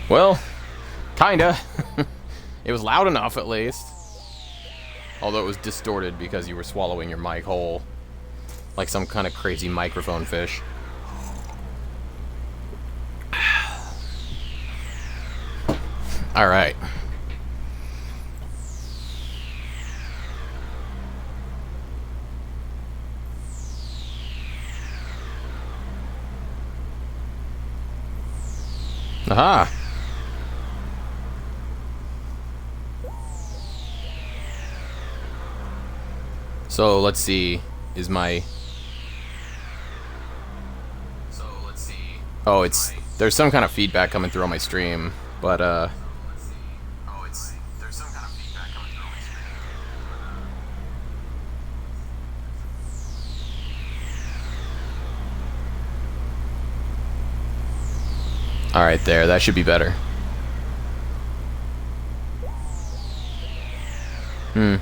Well, kinda. It was loud enough, at least. Although it was distorted because you were swallowing your mic whole. Like some kind of crazy microphone fish. Alright. Aha! So let's see. Is my... Oh, it's... There's some kind of feedback coming through on my stream, but Alright, there. That should be better. I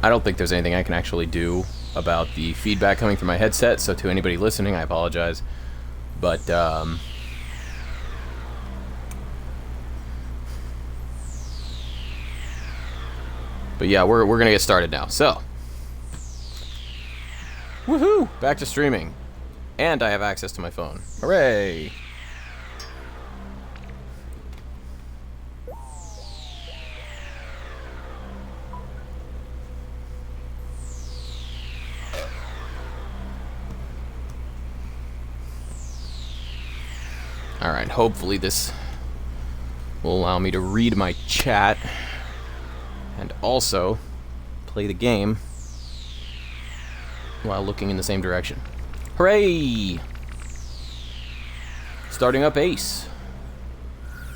don't think there's anything I can actually do about the feedback coming from my headset, so to anybody listening, I apologize. But, but yeah, we're gonna get started now. So, woohoo! Back to streaming. And I have access to my phone. Hooray! Alright, hopefully this will allow me to read my chat and also play the game while looking in the same direction. Hooray! Starting up Ace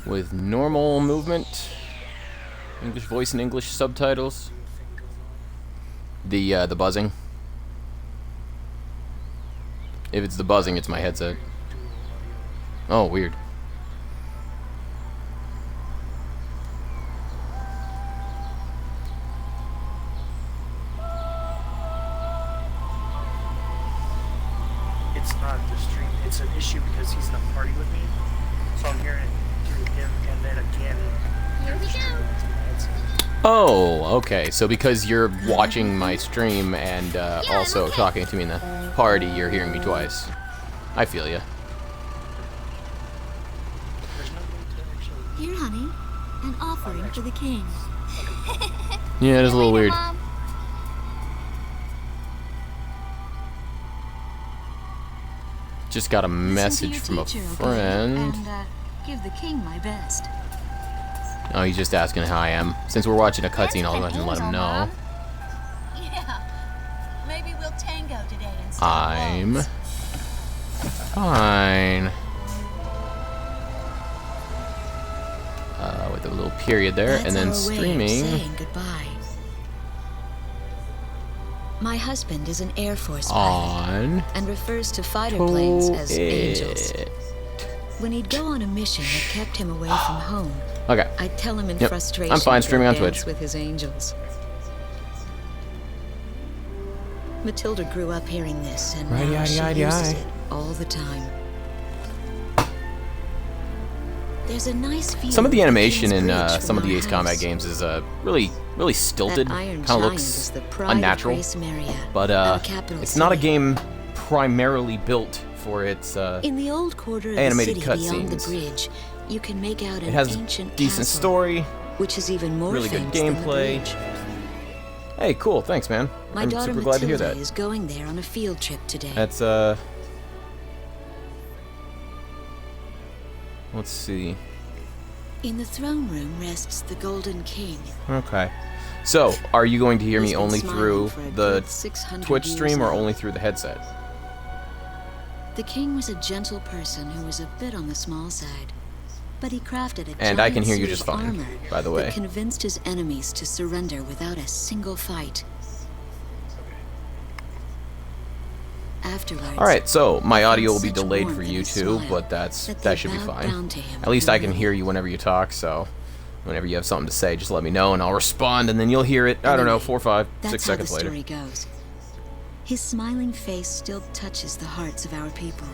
with normal movement, English voice and English subtitles. The buzzing. If it's the buzzing, it's my headset. Oh, weird. It's not the stream, it's an issue because he's in a party with me. So I'm hearing it through him and then again Here we go. Oh, okay. So because you're watching my stream and also talking to me in the party, you're hearing me twice. I feel ya. Here, honey, an offering for the king. Yeah, it is a little weird. Mom. Just got a message from a friend. And give the king my best. Oh, he's just asking how I am. Since we're watching a cutscene, I'll go ahead and let him know. Mom. Yeah. Maybe we'll tango today instead I'm of fine. With a little period there, and then streaming. Saying goodbye. My husband is an Air Force pilot On and refers to fighter planes as angels. it. When he'd go on a mission that kept him away from home, Okay. I'd tell him in Yep. frustration I'm fine streaming on to dance Twitch. with his angels. Matilda grew up hearing this, and Righty, now righty, she righty, uses righty. it all the time. There's a nice view Some of the animation in King's Bridge some of from the our Ace Combat house. games is really stilted. That iron Kind of giant looks is the pride of unnatural. Grace Maria, But our capital it's not a city. game primarily built for its In the old quarter of animated the city beyond the cutscenes. bridge, you can make out an It has ancient decent castle, story, which is even more really good famous than the gameplay. bridge. Hey, cool, thanks, man. My I'm daughter super glad to hear Matilda that. is going there on a field trip today. That's let's see. In the throne room rests the Golden King. Okay. So, are you going to hear He's me been only smiling through for a the good 600 Twitch years stream or now. only through the headset? The king was a gentle person who was a bit on the small side, but he crafted a And I can giant hear you suit just of fine, armor by the way. that convinced his enemies to surrender without a single fight. Afterwards, Alright, so my he audio found will be such delayed warmth for in you his too, smile but that they should be bowed fine. down to him At least I can humbly. hear you whenever you talk, so whenever you have something to say, just let me know and I'll respond, and then you'll hear it, I don't know, Anyway, 4, 5, That's 6 how seconds the later. story goes. His smiling face still touches the hearts of our people.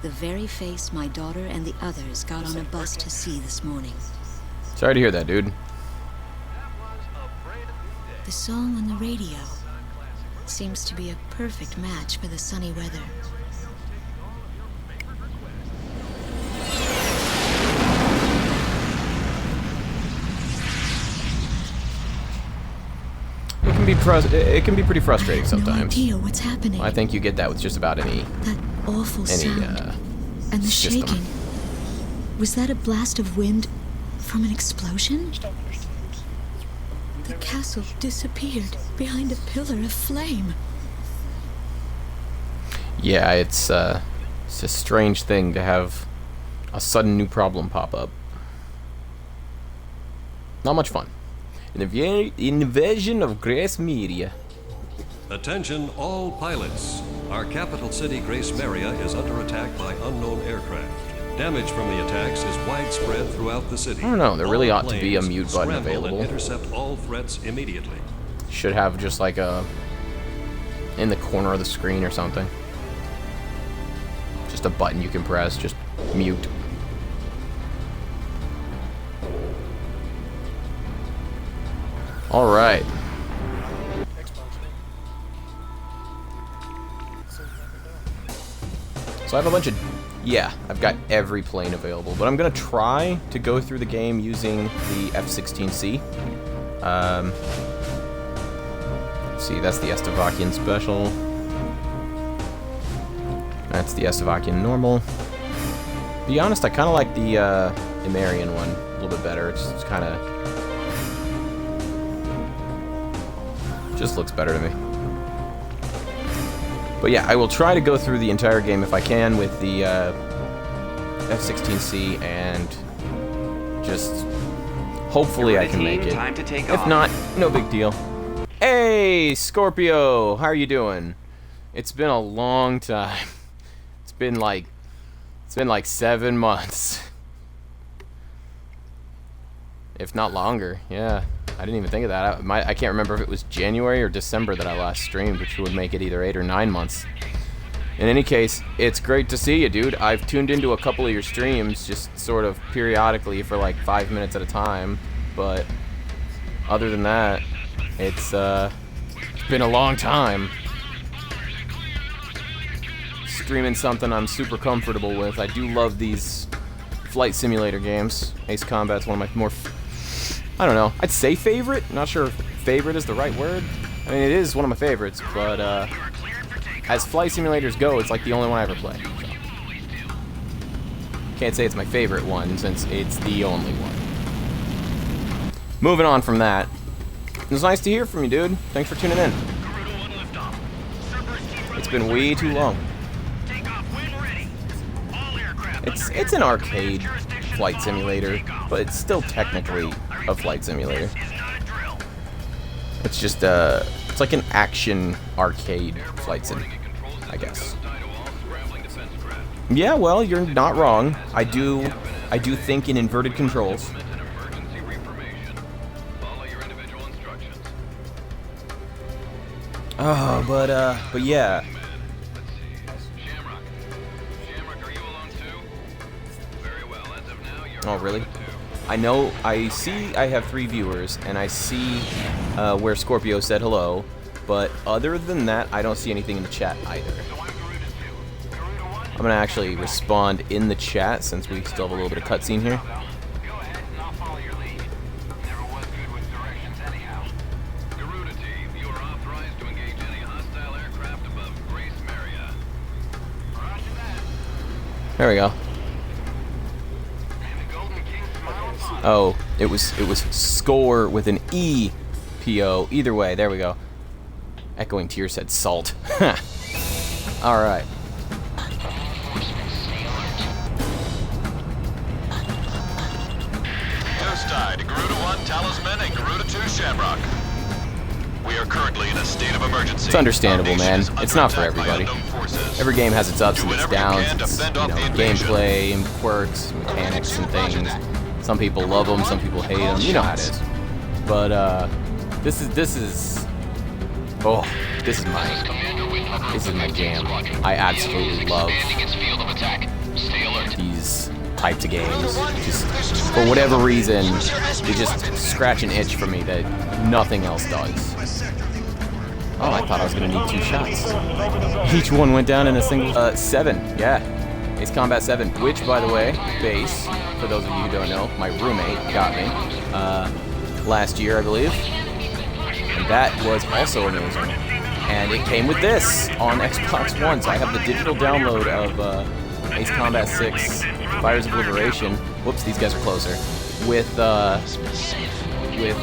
The very face my daughter and the others got on a bus to see this morning. Sorry to hear that, dude. The song on the radio seems to be a perfect match for the sunny weather. It can be pretty frustrating sometimes. No idea what's happening. I think you get that with just about any That awful sound and the system. shaking. Was that a blast of wind from an explosion? The castle disappeared behind a pillar of flame. Yeah, it's a strange thing to have a sudden new problem pop up. Not much fun. An invasion of Grace Media. Attention all pilots. Our capital city, Grace Maria, is under attack by unknown aircraft. Damage from the attacks is widespread throughout the city. I don't know, there really All ought to be a planes mute button scramble available. And intercept all threats immediately. Should have just like a in the corner of the screen or something. Just a button you can press, just mute. All right. So I have a bunch of, yeah, I've got every plane available, but I'm gonna try to go through the game using the F-16C. Let's see, that's the Estevakian Special. That's the Estevakian Normal. To be honest, I kind of like the Imarian one a little bit better. It's kind of just looks better to me. But yeah, I will try to go through the entire game if I can with the F-16C and just hopefully I can make it. If not, no big deal. Hey, Scorpio, how are you doing? It's been a long time. It's been like 7 months. If not longer, yeah. I didn't even think of that. I can't remember if it was January or December that I last streamed, which would make it either 8 or 9 months. In any case, it's great to see you, dude. I've tuned into a couple of your streams, just sort of periodically for like 5 minutes at a time. But other than that, it's been a long time. Streaming something I'm super comfortable with. I do love these flight simulator games. Ace Combat's one of my more, I don't know, I'd say favorite. Not sure if favorite is the right word. I mean, it is one of my favorites, but as flight simulators go, it's like the only one I ever play. So. Can't say it's my favorite one since it's the only one. Moving on from that, it was nice to hear from you, dude. Thanks for tuning in. It's been way too long. It's an arcade flight simulator, but it's still technically a flight simulator. It's just it's like an action arcade flight sim, I guess. Yeah, well, you're not wrong. I do think in inverted controls. Oh, but yeah. Oh, really? I know, I see I have 3 viewers, and I see where Scorpio said hello, but other than that, I don't see anything in the chat either. I'm gonna actually respond in the chat since we still have a little bit of cutscene here. There we go. Oh, it was score with an E, P-O. Either way, there we go. Echoing Tears said salt. All right. Ghost Eye to Garuda 1 Talisman and Garuda 2 Shamrock. We are currently in a state of emergency. It's understandable, man. It's not for everybody. Every game has its ups and its downs. It's, gameplay and quirks, mechanics and things. Some people love them, some people hate them. You know how it is. But this is mine. This is my jam. I absolutely love these types of games. Just for whatever reason, they just scratch an itch for me that nothing else does. Oh, I thought I was gonna need 2 shots. Each one went down in a single 7. Yeah, Ace Combat 7, which, by the way, base, for those of you who don't know, my roommate got me last year, I believe, and that was also amazing. And it came with this on Xbox One, so I have the digital download of Ace Combat 6, Fires of Liberation. Whoops, these guys are closer. With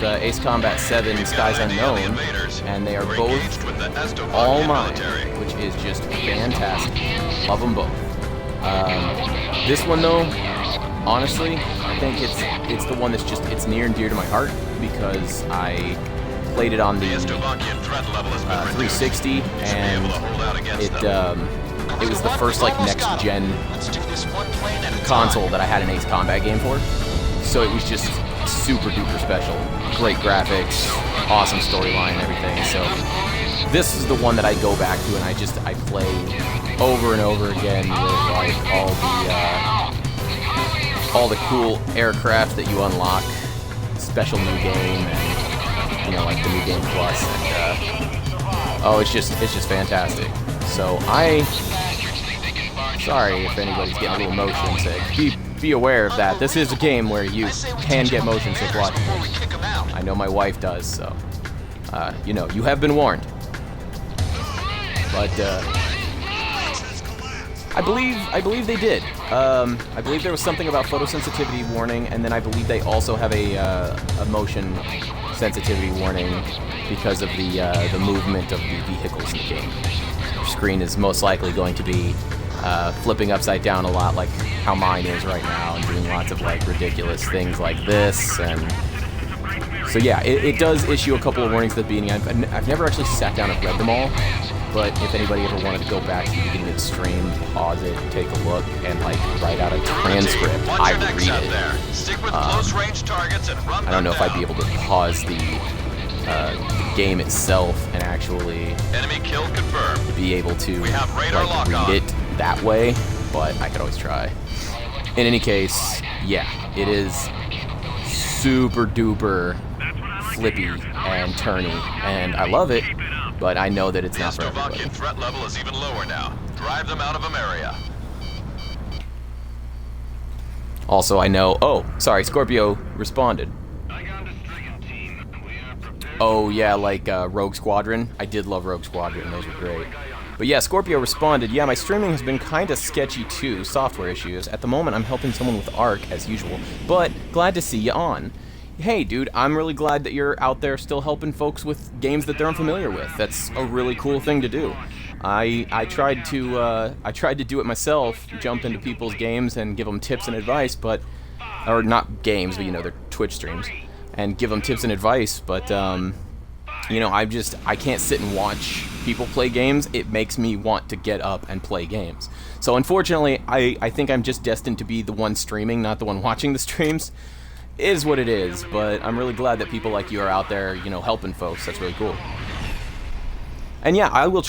Ace Combat 7, Skies Unknown, and they are both all mine, which is just fantastic. Love them both. This one, though, honestly, I think it's the one that's just, it's near and dear to my heart, because I played it on the 360, and it was the first, like, next-gen console that I had an Ace Combat game for, so it was just super duper special. Great graphics, awesome storyline and everything, so this is the one that I go back to and I play over and over again with, like, all the cool aircraft that you unlock, special new game, and, you know, like the new game plus, and oh, it's just fantastic. So sorry if anybody's getting a little motion sick. Be aware of that. This is a game where you can get motion sick watching this. I know my wife does, so you know, you have been warned. But I believe they did. I believe there was something about photosensitivity warning, and then I believe they also have a motion sensitivity warning because of the movement of the vehicles in the game. Your screen is most likely going to be flipping upside down a lot, like how mine is right now, and doing lots of, like, ridiculous things like this. And so yeah, it does issue a couple of warnings at the beginning. I've never actually sat down and read them all, but if anybody ever wanted to go back to the beginning of the stream, pause it, take a look, and, like, write out a transcript, I'd read it. I don't know if I'd be able to pause the game itself and actually Enemy kill confirmed. be able to, radar like, lock read on. it that way, but I could always try. In any case, yeah, it is super duper flippy and turny, and I love it, but I know that it's not for everybody. The threat level is even lower now. Drive them out of Ameria. Also, I know... Oh, sorry, Scorpio responded. Oh, yeah, like Rogue Squadron. I did love Rogue Squadron. Those were great. But yeah, Scorpio responded, yeah, my streaming has been kind of sketchy too, software issues. At the moment, I'm helping someone with ARC, as usual, but glad to see you on. Hey, dude, I'm really glad that you're out there still helping folks with games that they're unfamiliar with. That's a really cool thing to do. I tried to do it myself, jump into people's games and give them tips and advice, but, or not games, but, you know, their Twitch streams, and give them tips and advice, but, you know, I can't sit and watch people play games. It makes me want to get up and play games. So unfortunately, I think I'm just destined to be the one streaming, not the one watching the streams. It is what it is, but I'm really glad that people like you are out there, you know, helping folks. That's really cool. And yeah, I will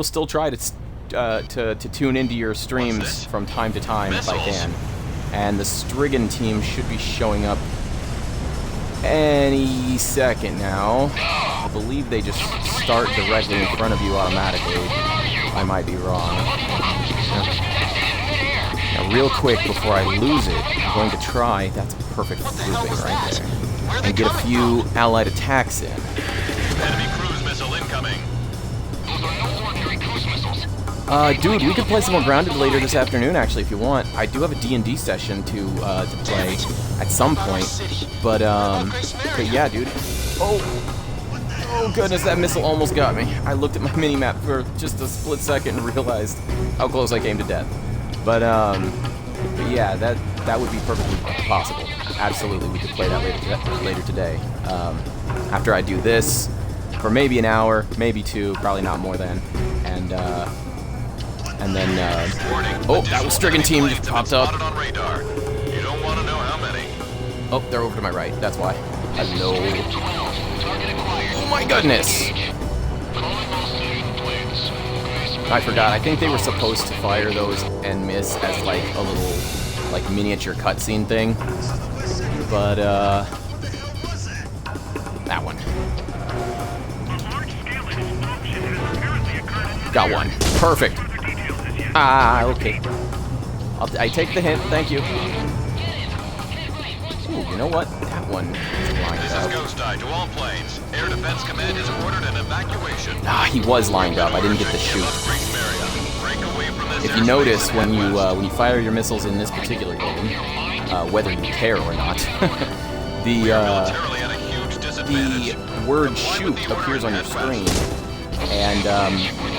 still try to tune into your streams from time to time if I can. And the Strigan team should be showing up any second now. I believe they just start directly in front of you automatically. I might be wrong. Now, real quick, before I lose it, I'm going to try, that's perfect grouping right there, and get a few allied attacks in. Enemy cruise missile incoming. Dude, we could play some more Grounded later this afternoon, actually, if you want. I do have a D&D session to play at some point, but yeah, dude. Oh goodness, that missile almost got me. I looked at my mini-map for just a split second and realized how close I came to death. But yeah, that would be perfectly possible. Absolutely, we could play that later today. After I do this, for maybe an hour, maybe 2, probably not more than, and then oh, that was Strigan team just popped up. You don't want to know how many. Oh, they're over to my right. That's why. Hello. Oh my goodness. I forgot. I think they were supposed to fire those and miss as like a little like miniature cutscene thing. But that one. Got one. Perfect. Ah, okay. I take the hint. Thank you. Ooh, you know what? That one is lined This up. is Ghost Eye to all planes. Air Defense Command has ordered an evacuation. Ah, he was lined up. I didn't get the shoot. If you notice, when you fire your missiles in this particular game, whether you care or not, the word "shoot" appears on your screen, and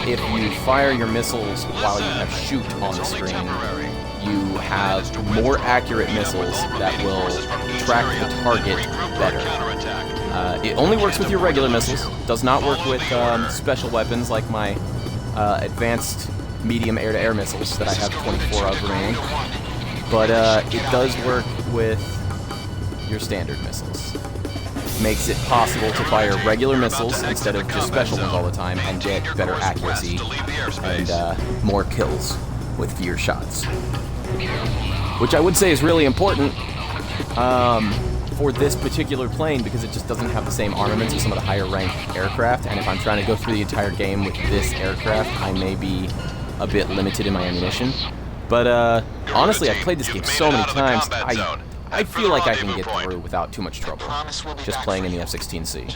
if you fire your missiles while you have "shoot" on the screen, you have more accurate missiles that will track the target better. It only works with your regular missiles. Does not work with special weapons like my advanced medium air-to-air missiles that I have 24 of remaining. But it does work with your standard missiles. Makes it possible to fire regular missiles instead of just special ones all the time and get better accuracy and more kills with fewer shots. Which I would say is really important for this particular plane because it just doesn't have the same armaments as some of the higher ranked aircraft, and if I'm trying to go through the entire game with this aircraft, I may be a bit limited in my ammunition. But honestly, I've played this game so many times, I feel like I can get through without too much trouble, just playing in the F-16C.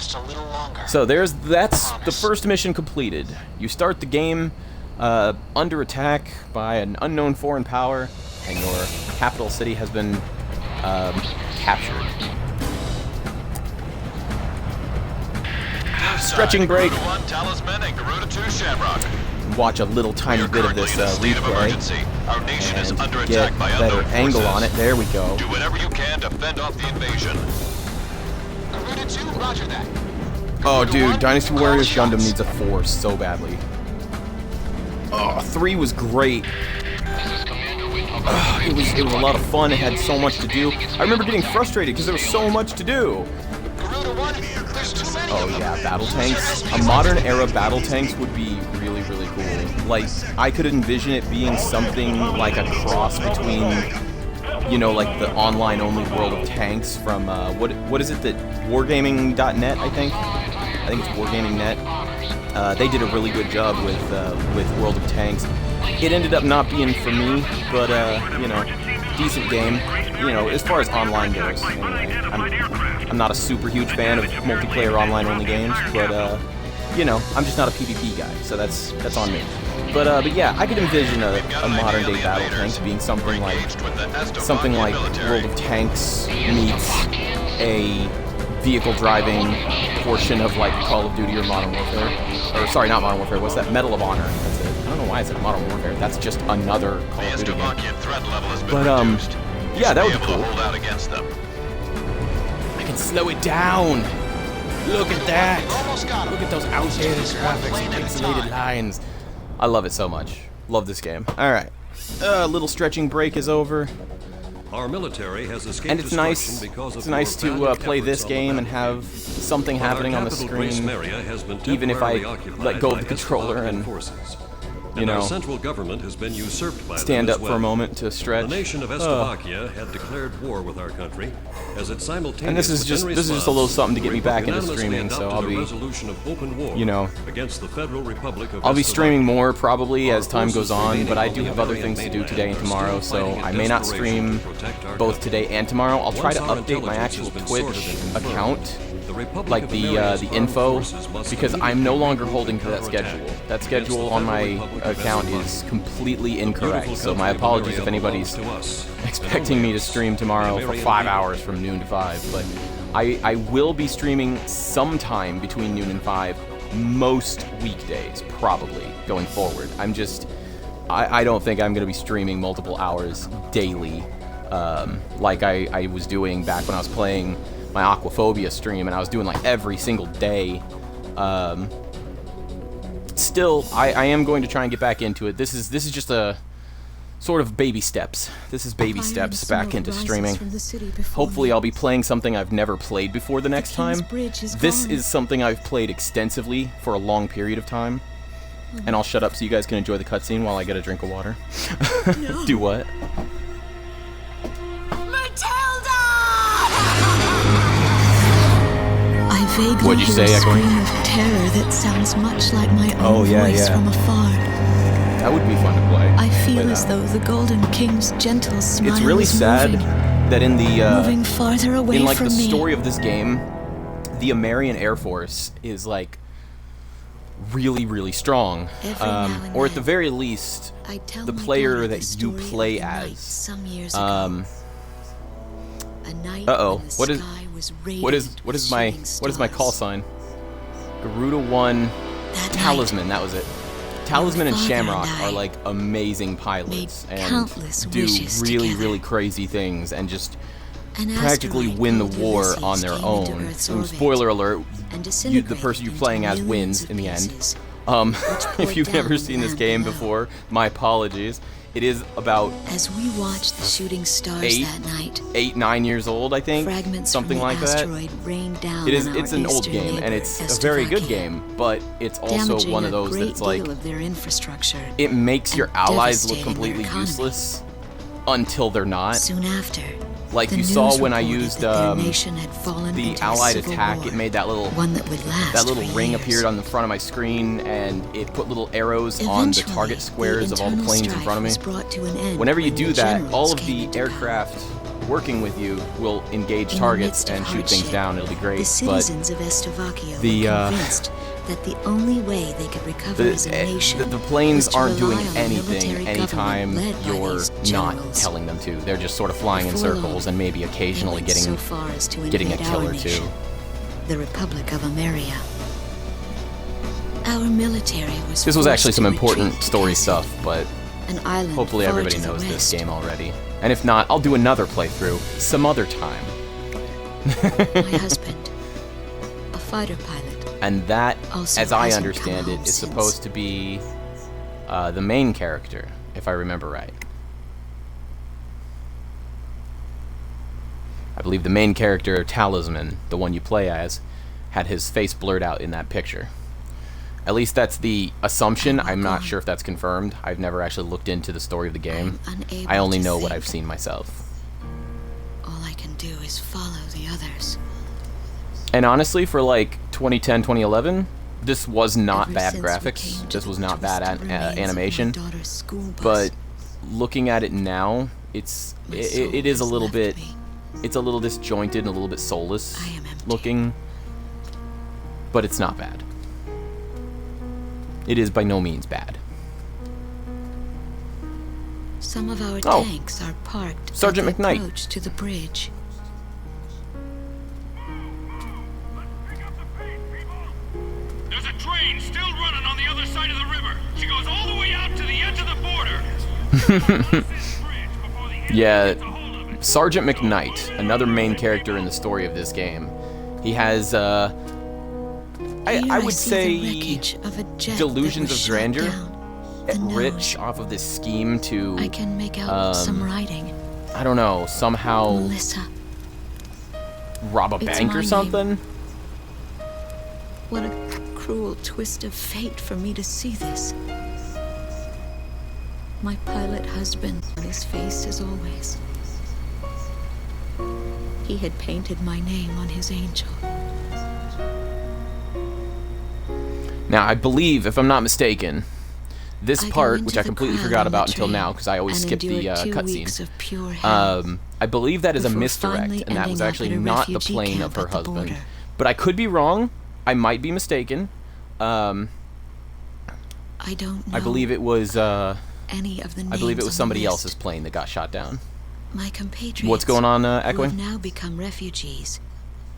So that's the first mission completed. You start the game under attack by an unknown foreign power, and your capital city has been captured. Stretching break. Watch a little tiny bit of this replay and get a better angle on it. There we go. Do whatever you can to fend off the invasion. Oh, dude, Dynasty Warriors Gundam needs a 4 so badly. Oh, 3 was great. It was a lot of fun. It had so much to do. I remember getting frustrated because there was so much to do. Oh yeah, battle tanks. A modern era battle tanks would be really, really cool. Like, I could envision it being something like a cross between, you know, like the online-only World of Tanks from, what is it that, Wargaming.net, I think? I think it's Wargaming.net. They did a really good job with World of Tanks. It ended up not being for me, but, you know, decent game. You know, as far as online goes. Anyway, I'm not a super huge fan of multiplayer online-only games, but, you know, I'm just not a PvP guy, so that's on me. But yeah, I could envision a modern-day battle tank being something like World of Tanks meets a vehicle-driving portion of, like, Call of Duty or Modern Warfare. Or, sorry, not Modern Warfare, what's that? Medal of Honor. That's it. I don't know why I said Modern Warfare. That's just another Call of Duty game. But, yeah, that would be cool. I can slow it down. Look at that. Look at those outdated graphics and pixelated lines. I love it so much. Love this game. All right. Little stretching break is over. Our military has escaped And it's nice. It's nice to play this game and have something happening on the screen, even if I let go of the controller and, you know, our central government has been usurped by stand them up as for a well. moment to stretch. The nation of Slovakia had declared war with our country as it simultaneously. And this is just a little something to get me back into streaming, so I'll be, you know, against the Federal Republic of I'll be Slovakia. streaming more probably as time goes on, but I do have other things to do today and tomorrow, so I may not stream both today and tomorrow. I'll try to update my actual Twitch account, like the info, because I'm no longer holding to that schedule. That schedule on my account is completely incorrect, so my apologies if anybody's expecting me to stream tomorrow for 5 hours from noon to 5, but I will be streaming sometime between noon and 5, most weekdays, probably, going forward. I don't think I'm going to be streaming multiple hours daily, like I was doing back when I was playing my Aquaphobia stream, and I was doing like every single day. Still, I am going to try and get back into it. This is just a sort of baby steps. This is baby steps back into streaming. Hopefully I'll be playing something I've never played before the next time. This is something I've played extensively for a long period of time. And I'll shut up so you guys can enjoy the cutscene while I get a drink of water. No. Do what? Matilda! I vaguely What'd you hear say, a Echoing? scream of terror that sounds much like my Oh, own yeah, voice yeah. from afar. That would be fun to play. I feel Play as that. though the Golden King's gentle smile It's really is sad moving, that in the moving farther away in like from the me. story of this game, the American Air Force is like really, really strong. Every now and Or at the then, very least, I tell the my player daughter that the you story play of the night as. some years ago. A night Uh-oh. when the What is- sky was what is radiant what with is my shooting what is my call stars. sign? Garuda 1 That Talisman, that was it. Talisman and father Shamrock and I are like amazing pilots made and countless do wishes really, together. really crazy things and just An practically asteroid win the called war Ulysses on their came own. into Earth's And orbit spoiler alert, and the disintegrated person you're into playing as millions wins of in the end. pieces. If you've poured never down seen the this land game below. before, my apologies. It is about As we watched the shooting stars 8, that night, 9 years old, I think. fragments Something from the like that. asteroid rained down It is. on It's our an old eastern game, and neighbor, it's a very good Slovakia, game. But it's also damaging one of a those great that's like deal of their infrastructure. it makes your and allies look devastating their completely economy. useless until they're not. Soon after, Like the you saw news when I reported used that their nation had fallen the into a Allied civil attack. war, It made that little one that would last for ring years. appeared on the front of my screen, and it put little arrows on the Eventually, target squares of all the internal planes in strife front of me. was brought to an end Whenever you when do the that, generals all of came the into power. aircraft working with you will engage In the targets midst of and shoot things hardship, down. It'll be great. The But citizens of Estovakia the, were convinced that the only way they could recover as a nation the planes was to aren't doing rely on a anything military anytime government led by you're these not generals. telling them to. They're just sort of flying in Before circles long, and maybe they occasionally went getting so far as to a invade kill our or two. nation, the Republic of Ameria. Our military was This was forced actually some to important retreat to story Cassidy, stuff, but an island hopefully far everybody to the knows this west. game already. And if not, I'll do another playthrough some other time. My husband, a fighter pilot, And that, Also as I hasn't understand come it, home is since. supposed to be the main character, if I remember right. I believe the main character, Talisman, the one you play as, had his face blurred out in that picture. At least that's the assumption. I'm not sure if that's confirmed. I've never actually looked into the story of the game. I'm unable I only to know what think. I've seen myself. All I can do is follow the others. And honestly, for like 2010, 2011, this was not Ever bad since we graphics. came to This was the not bad twisted remains of my animation. daughter's school bus, But looking at it now, it's my soul it is a has little left bit me. it's a little disjointed and a little bit soulless I am empty. looking, but it's not bad. It is by no means bad. Some of our Oh. tanks are parked Sergeant at the McKnight. approach to the bridge. There's a train still running on the other side of the river. She goes all the way out to the edge of the border. Yeah, Sergeant McKnight, another main character in the story of this game. He has Here I would see say the wreckage of a jet that delusions was of shot grandeur. down. The Rich nose. off of this scheme to I can make out some um, writing. I don't know, somehow Melissa. rob a It's bank my or name. something. What a cruel twist of fate for me to see this. My pilot husband on his face as always. He had painted my name on his angel. Now, I believe, if I'm not mistaken, this I go part, into which I the completely crowd forgot on the about until train now, because I always and skip the endured 2 weeks cutscene. of pure hell. I believe that is a before misdirect, finally and that was ending up actually at a not the refugee plane camp of her at the husband. border. But I could be wrong. I might be mistaken. I don't know I believe it was. any of the names I believe it was on the somebody list. else's plane that got shot down. My compatriots, What's going on, who have Echoing? now become refugees,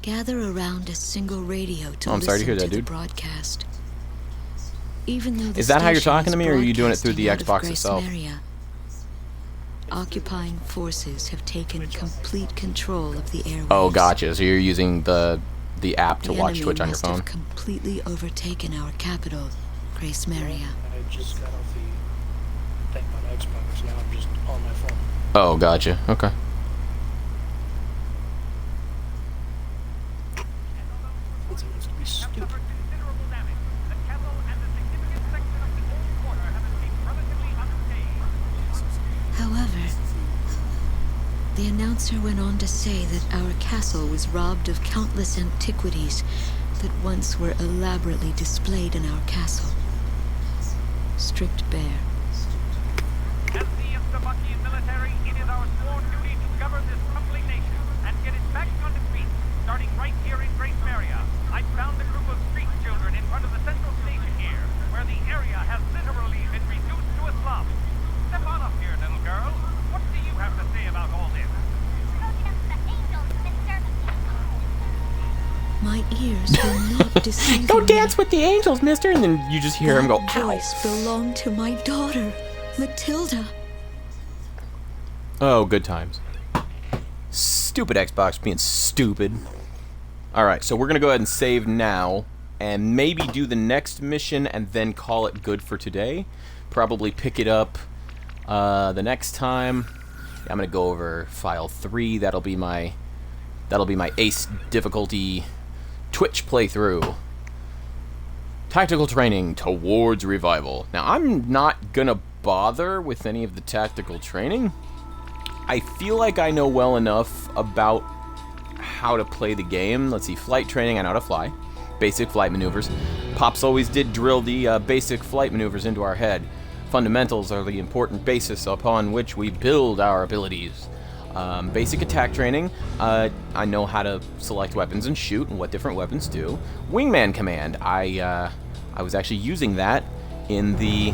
gather around a single radio to Oh, I'm sorry to listen hear that, the dude. broadcast. Even though the Is that how you're station talking is to me, or are you doing it through the broadcasting out of Xbox Grace itself? Maria, occupying forces have taken complete control of the airwaves. Oh, gotcha. So you're using the app to The watch enemy Twitch on your must phone. have completely overtaken our capital, Grace Maria. I just got off the thing on Xbox. Now I'm just on my phone. Oh, gotcha. Okay. It's supposed to be stupid. announcer went on to say that our castle was robbed of countless antiquities that once were elaborately displayed in our castle. Stripped bare. As the Slovakian military, it is our sworn duty to govern this crumbling nation and get it back on its feet, starting right here in Grace Maria. I found a group of street children in front of the central station here, where the area has literally been reduced to a slum. Step on up here, little girl. What do you have to say about all this? My ears will not deceive Go me. dance with the angels, mister! And then you just hear him go, That ow! voice belonged to my daughter, Matilda. Oh, good times. Stupid Xbox being stupid. Alright, so we're gonna go ahead and save now, and maybe do the next mission and then call it good for today. Probably pick it up the next time. I'm gonna go over file 3. That'll be my ace difficulty Twitch playthrough. Tactical training towards revival. Now, I'm not gonna bother with any of the tactical training. I feel like I know well enough about how to play the game. Let's see, flight training, I know how to fly. Basic flight maneuvers. Pops always did drill the basic flight maneuvers into our head. Fundamentals are the important basis upon which we build our abilities. Basic attack training, I know how to select weapons and shoot and what different weapons do. Wingman command, I was actually using that in the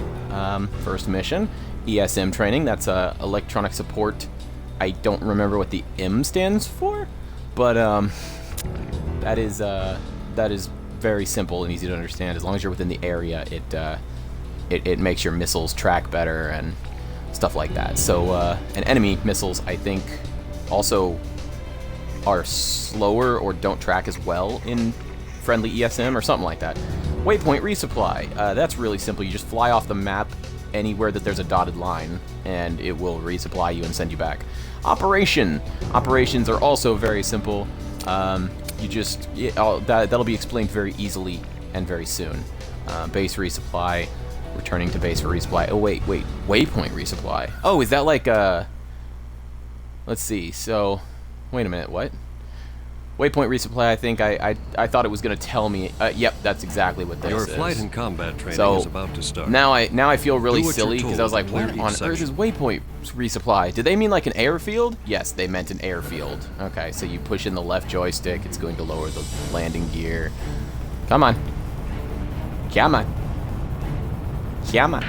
first mission. ESM training, that's electronic support. I don't remember what the M stands for, but that is very simple and easy to understand. As long as you're within the area, it makes your missiles track better and stuff like that. So, and enemy missiles, I think, also are slower or don't track as well in friendly ESM or something like that. Waypoint resupply. That's really simple. You just fly off the map anywhere that there's a dotted line, and it will resupply you and send you back. Operation. Operations are also very simple. That'll be explained very easily and very soon. Base resupply. Returning to base for resupply. Oh, wait. Waypoint resupply. Oh, is that like, let's see. So, wait a minute. What? Waypoint resupply, I think I thought it was going to tell me. Yep, that's exactly what this is. Your flight and combat training So, is about to start. Now I feel really Do what silly you're because told I was like, to clear what each on earth section. is waypoint resupply? Did they mean like an airfield? Yes, they meant an airfield. Okay, so you push in the left joystick, it's going to lower the landing gear. Come on. Come on. Come on.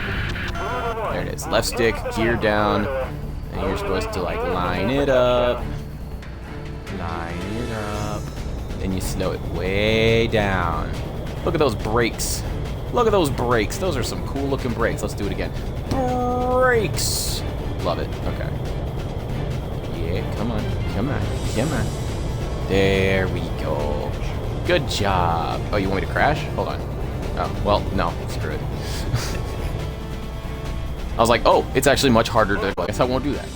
There it is. Left stick, gear down, and you're supposed to like line it up. Line it up. Then you slow it way down. Look at those brakes. Look at those brakes. Those are some cool looking brakes. Let's do it again. Brakes. Love it. Okay. Yeah, come on. Come on. Come on. There we go. Good job. Oh, you want me to crash? Hold on. Oh, well, no. Screw it. I was like, oh, it's actually much harder to... I guess I won't do that.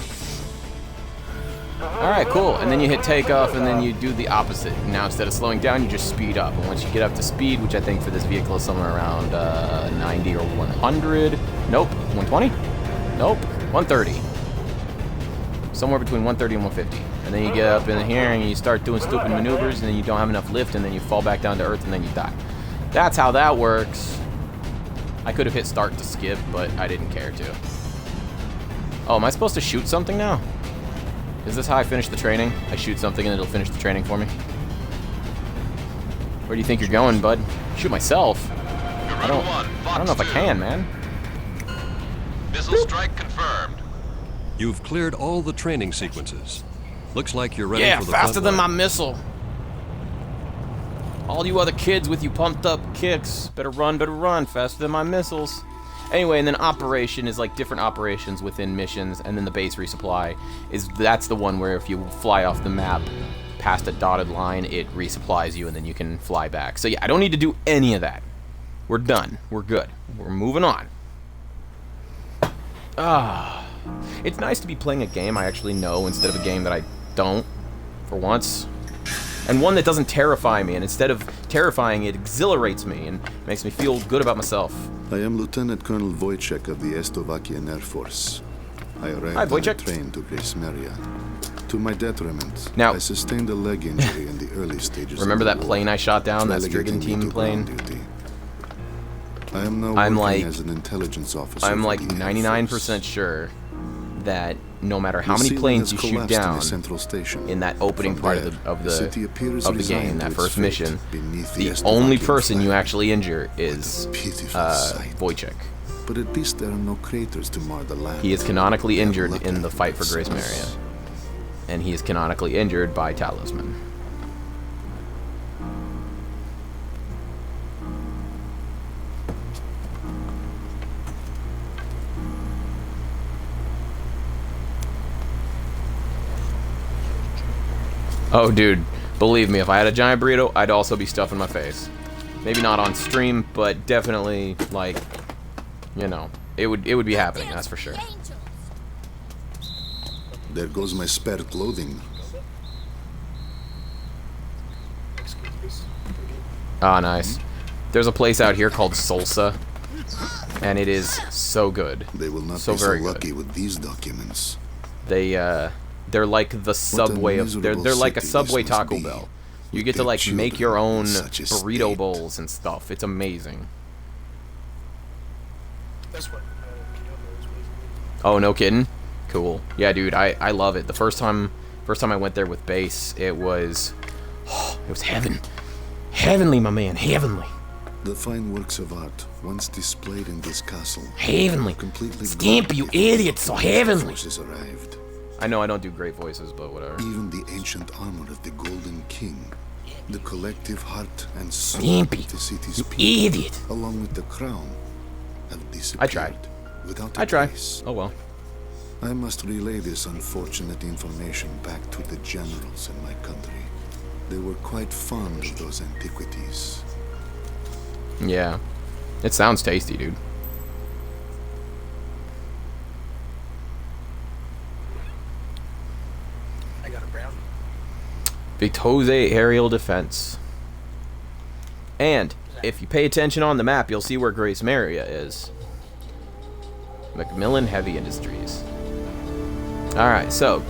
Alright, cool. And then you hit takeoff, and then you do the opposite. Now, instead of slowing down, you just speed up. And once you get up to speed, which I think for this vehicle is somewhere around 90 or 100. Nope. 120? Nope. 130. Somewhere between 130 and 150. And then you get up in here, and you start doing stupid maneuvers, and then you don't have enough lift, and then you fall back down to earth, and then you die. That's how that works. I could have hit start to skip, but I didn't care to. Oh, am I supposed to shoot something now? Is this how I finish the training? I shoot something and it'll finish the training for me? Where do you think you're going, bud? Shoot myself? I don't know if I can, man. Missile strike confirmed. You've cleared all the training sequences. Looks like you're ready Yeah, for the faster front than my line. missile. All you other kids with you pumped up kicks, better run faster than my missiles. Anyway, and then operation is like different operations within missions, and then the base resupply that's the one where if you fly off the map past a dotted line, it resupplies you and then you can fly back. So yeah, I don't need to do any of that. We're done. We're good. We're moving on. It's nice to be playing a game I actually know instead of a game that I don't, for once. And one that doesn't terrify me, and instead of terrifying, it exhilarates me and makes me feel good about myself. I am Lieutenant Colonel Wojciech of the Slovakian Air Force. I arrived Hi, on a Wojciech. train to Grace Maria. To my detriment, Now- I sustained a leg injury in the early stages Remember of the that war, plane I shot down, that relegating Strigan me team to plane? ground duty. I am now I'm working like- as an intelligence officer. I'm for like the Air 99% Force. sure that no matter how The many ceiling planes has you shoot collapsed in down the central station. in that opening From part there, of the city appears game, resigned that to first its fate mission, beneath the the only Slovakian person you flag. actually injure is Pitiful sight. Wojciech. But at least there are no craters to mar the land. He is canonically We are injured lucky in the fight for that Grace sucks. Maria. And he is canonically injured by Talisman. Oh, dude, believe me, if I had a giant burrito, I'd also be stuffing my face. Maybe not on stream, but definitely, like, you know, it would be happening, that's for sure. There goes my spare clothing. Excuse me. Ah, nice. There's a place out here called Solsa, and it is so good. They will not So be so very good. lucky with these documents. They're like the Subway of they're miserable like a city Subway this must Taco be, Bell. You with get to their like make your children in own such a burrito state. bowls and stuff. It's amazing. That's what Kyoto is basically. Oh, no kidding. Cool. Yeah, dude, I love it. The first time I went there with base, it was heaven. Heavenly, my man, heavenly. The fine works of art once displayed in this castle. Heavenly. Completely Stampy, gone you before idiot, the so French heavenly. forces arrived. I know I don't do great voices, but whatever. Even the ancient armor of the Golden King, the collective heart and soul Stampy, of the city's you people, idiot. along with the crown, have I disappeared. tried. Without a I try. trace. Oh well. I must relay this unfortunate information back to the generals in my country. They were quite fond of those antiquities. Yeah. It sounds tasty, dude. I got a brown. Vitose aerial defense. And if you pay attention on the map, you'll see where Grace Maria is. Macmillan Heavy Industries. Alright, so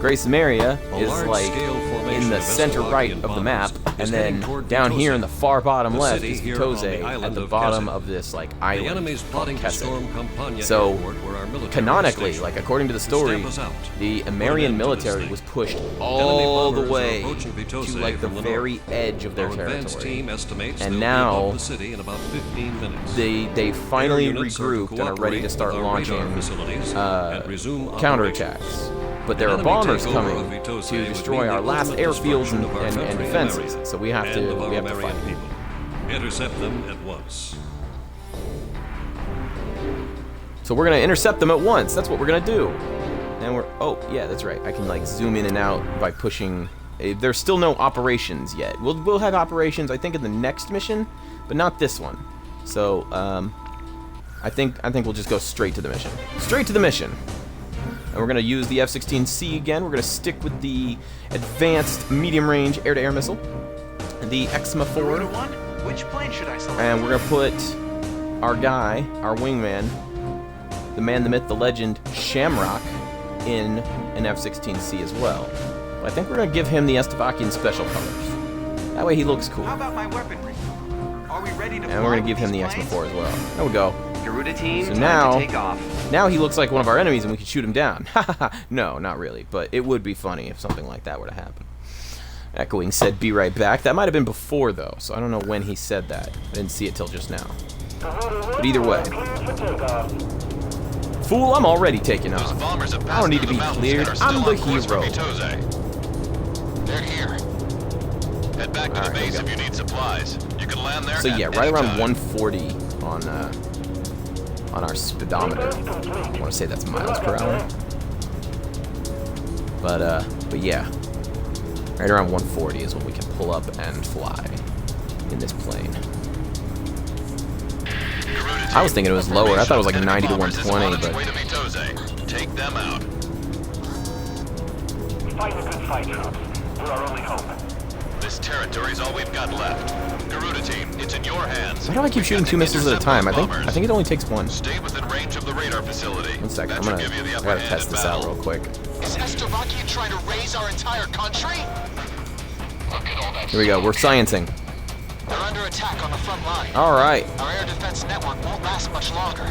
Grace Maria A is like large-scale formation in the of center right Slovakian of the map, bombers and is then heading toward down here Vitose, in the far bottom the left city is here on the Vitose, island at the of bottom Kesset. of this like The island enemy's called plotting to Kesset. storm Campania So, Airport, where our military Canonically, is like stationed. according to the To story, stamp us out. the Put an Amarian end to this military thing. was pushed Enemy all the bombers are way approaching Vitose to like the from the very north. edge of their Our advanced territory. team estimates And they'll now, be above the city in about 15 minutes. They finally Air units are to regrouped and are ready to cooperate start with our radar launching facilities and resume counterattacks. But there An are enemy bombers takeover coming of Vitose to would destroy mean our the last ultimate airfields destruction of our and country defenses. America, So we have and of to our fight. American people. Intercept them at once. So we're gonna intercept them at once. That's what we're gonna do. And oh yeah, that's right. I can like zoom in and out by pushing. There's still no operations yet. We'll have operations I think in the next mission, but not this one. So I think we'll just go straight to the mission. Straight to the mission. And we're gonna use the F-16C again. We're gonna stick with the advanced medium-range air-to-air missile, the Exma 4, Garuda 1, which plane should I select? and we're gonna put our guy, our wingman, the man, the myth, the legend, Shamrock, in an F-16C as well. But I think we're gonna give him the Slovakian special colors. That way he looks cool. How about my weaponry? Are we ready to And we're gonna give him the Exma 4 as well. There we go. Garuda team, So time now- to take off. Now he looks like one of our enemies and we can shoot him down. No, not really, but it would be funny if something like that were to happen. Echoing said, "Be right back." That might have been before, though, so I don't know when he said that. I didn't see it till just now. But either way. Fool, I'm already taking Those off. bombers have I passed don't need through to be the mountains cleared. and are I'm still the on course for hero. Vitose. They're here. Head back to the Alright, here we base go. if you need supplies. You can land there So at yeah, any right around time. 140 on our speedometer. I want to say that's miles per hour. But yeah, right around 140 is when we can pull up and fly in this plane. I was thinking it was lower. I thought it was like 90 to 120, but Way to Vitose. Take them out. Fight a good fight, troops. You're our only hope. This territory's all we've got left. Garuda team, it's in your hands. Why do I keep shooting 2 missiles at a time? I think it only takes 1. Stay within range of the radar facility. 1 second. That I should give you the upper gotta hand test in this out battle. real quick. Is Estrovakia trying to raise our entire country? Here we go. We're sciencing. They're under attack on the front line. All right. Our air defense network won't last much longer.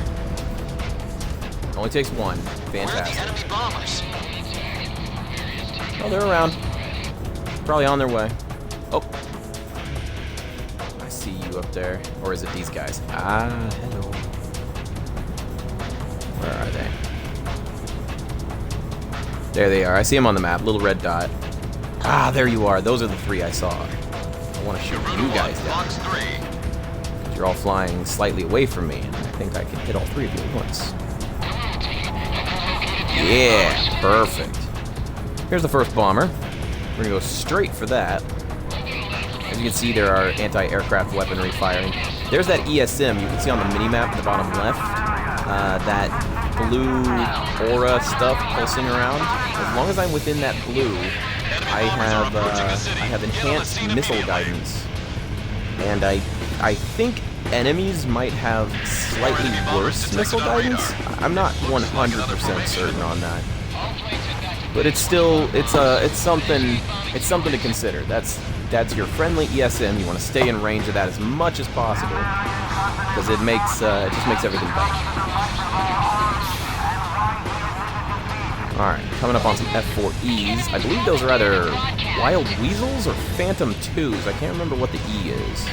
Only takes 1. Where are the Fantastic. enemy bombers? Oh, they're around. Probably on their way. Oh. I see you up there. Or is it these guys? Ah, hello. Where are they? There they are. I see them on the map. Little red dot. Ah, there you are. Those are the 3 I saw. I want to shoot you guys down. Box 3. You're all flying slightly away from me, and I think I can hit all 3 of you at once. Yeah, perfect. Here's the first bomber. We're gonna go straight for that. As you can see, there are anti-aircraft weaponry firing. There's that ESM you can see on the mini-map in the bottom left. That blue aura stuff pulsing around. As long as I'm within that blue, I have enhanced missile guidance. And I think enemies might have slightly worse missile guidance. I'm not 100% certain on that. But it's still it's something to consider. That's your friendly ESM. You want to stay in range of that as much as possible because it just makes everything better. All right, coming up on some F-4Es. I believe those are either Wild Weasels or Phantom 2s. I can't remember what the E is.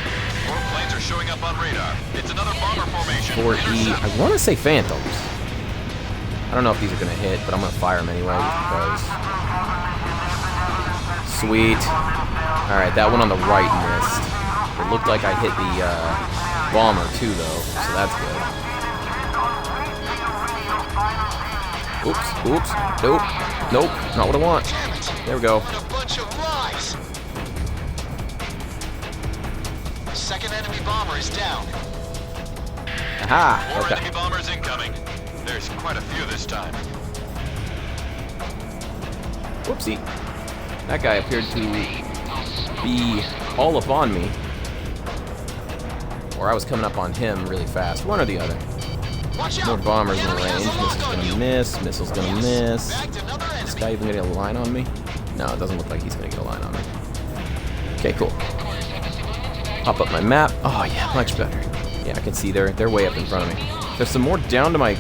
4 planes are showing up on radar. It's another bomber formation. 4E. I want to say Phantoms. I don't know if these are going to hit, but I'm going to fire them anyway because... Sweet. Alright, that one on the right missed. It looked like I hit the bomber too, though, so that's good. Oops, oops, nope, nope, not what I want. There we go. What a bunch of lies! Second enemy bomber is down. Aha, More okay. enemy bombers incoming. There's quite a few this time. Whoopsie. That guy appeared to be all up on me. Or I was coming up on him really fast. One or the other. More bombers in range. Missile's gonna miss. Missile's gonna miss. Is this guy even gonna get a line on me? No, it doesn't look like he's gonna get a line on me. Okay, cool. Pop up my map. Oh yeah, much better. Yeah, I can see they're way up in front of me. There's some more down to my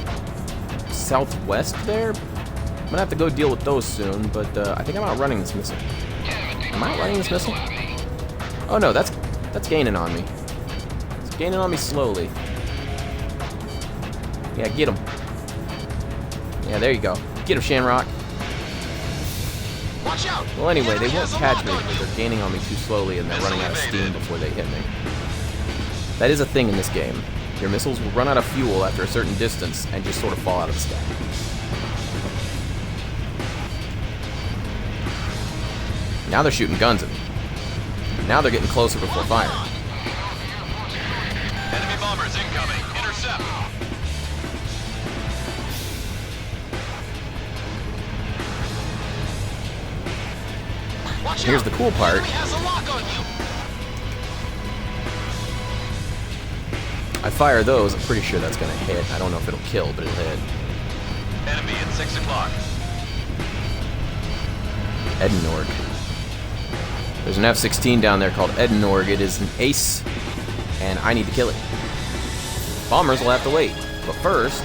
southwest there. I'm gonna have to go deal with those soon, but I think I'm outrunning this missile. Am I outrunning this missile? Oh no, that's gaining on me. It's gaining on me slowly. Yeah, get him. Yeah, there you go. Get him, Shamrock. Watch out! Well, anyway, they won't catch me because they're gaining on me too slowly and they're running out of steam before they hit me. That is a thing in this game. Your missiles will run out of fuel after a certain distance and just sort of fall out of the sky. Now they're shooting guns at me. Now they're getting closer before firing. Enemy bombers incoming. Intercept. Here's the cool part. I fire those, I'm pretty sure that's gonna hit. I don't know if it'll kill, but it'll hit. Enemy at 6 o'clock. Edinburgh. There's an F-16 down there called Edinburgh. It is an ace, and I need to kill it. Bombers will have to wait, but first...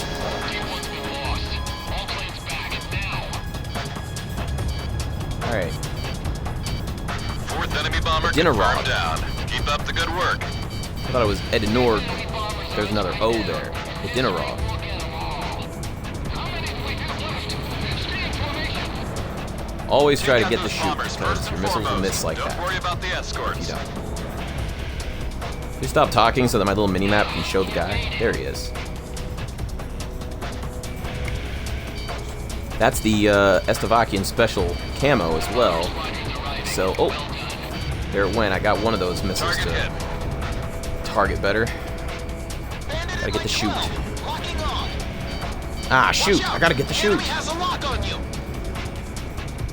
Alright. 4th enemy bomber Dinner confirmed rod. down. Keep up the good work. I thought it was Edinburgh. There's another O there. Edinburgh. Always try to get the shoot because your missiles will miss like that. Don't worry about the escorts. You don't. Please stop talking so that my little mini-map can show the guy. There he is. That's the Estavakian special camo as well. So, oh, there it went. I got one of those missiles Target to hit. target better. Gotta get the shoot. Ah, shoot! I gotta get the shoot.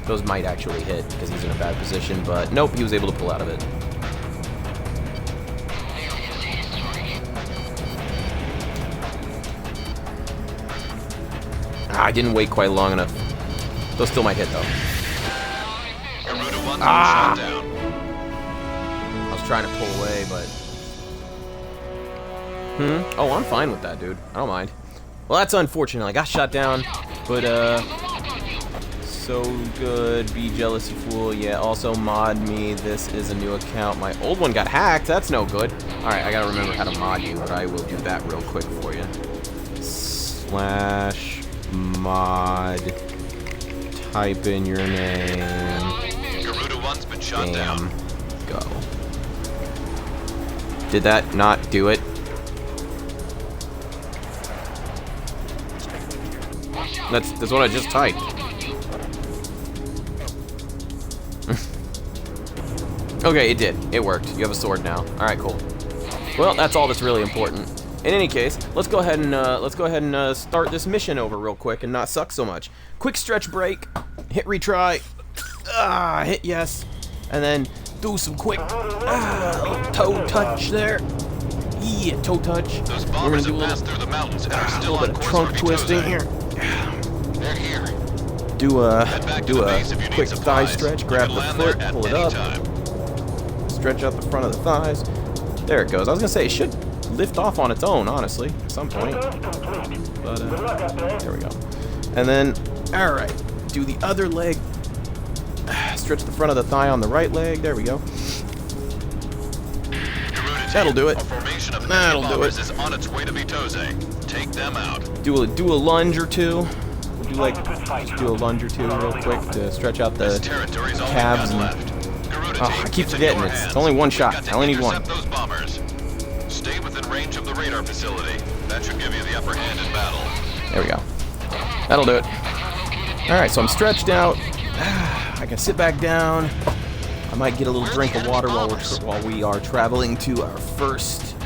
Those might actually hit because he's in a bad position, but nope, he was able to pull out of it. I didn't wait quite long enough. Those still might hit, though. Ah! I was trying to pull away, but... Oh, I'm fine with that, dude. I don't mind. Well, that's unfortunate. I got shot down, but, so good. Be jealous, you fool. Yeah, also mod me. This is a new account. My old one got hacked. That's no good. Alright, I gotta remember how to mod you, but I will do that real quick for you. /mod. Type in your name. Garuda-1's been shot down. Go. Did that not do it? That's what I just typed. Okay, it did. It worked. You have a sword now. All right, cool. Well, that's all that's really important. In any case, let's go ahead and start this mission over real quick and not suck so much. Quick stretch break. Hit retry. Hit yes, and then do some quick toe touch there. Yeah, toe touch. Those We're gonna bombers do have passed through the mountains and are a still little on bit of course trunk for twisting Vitose. here. They're here. Do a Head back to the base if you need quick thigh supplies. stretch. You Grab can the land foot, there at pull it any up, time. stretch out the front of the thighs. There it goes. I was gonna say it should lift off on its own, honestly, at some point. But there we go. And then, all right, do the other leg. Stretch the front of the thigh on the right leg. There we go. That'll do it. A formation of That'll do bombers it. is on its way to Vitose. Take them out. Do a lunge or two. We'll just do a lunge or two real quick to stretch out the This territory's all calves. we've got And, left. Garuda oh, team, I keep it's in forgetting your it's hands. only one shot. You've got I only to need one. intercept those bombers. Stay within range of the radar facility. That should give you the upper hand in battle. There we go. That'll do it. All right, so I'm stretched out. I can sit back down. I might get a little drink of water while we are traveling to our first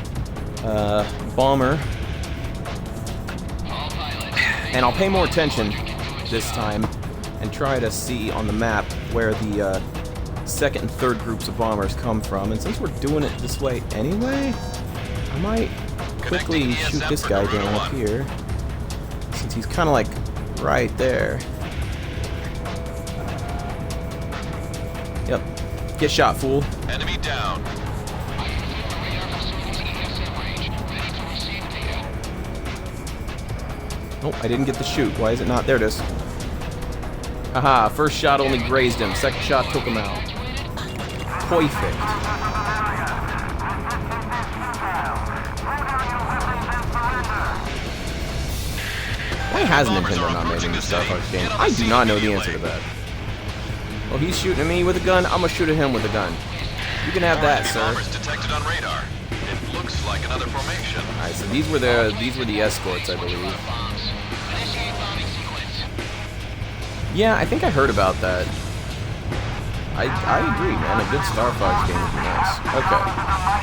bomber. And I'll pay more attention this time and try to see on the map where the second and third groups of bombers come from. And since we're doing it this way anyway, I might quickly shoot this guy down up here, since he's kind of like right there. Yep. Get shot, fool. Enemy down. Nope, I didn't get the shoot. Why is it not? There it is. Haha, first shot only grazed him. Second shot took him out. Perfect. Why has Nintendo not made any Star Fox game? I do not know the answer to that. Well, he's shooting at me with a gun. I'm gonna shoot at him with a gun. You can have that, sir. Bombers detected on radar. It looks like another formation. Alright, so these were the escorts, I believe. Yeah, I think I heard about that. I agree, man. A good Star Fox game would be nice. Okay.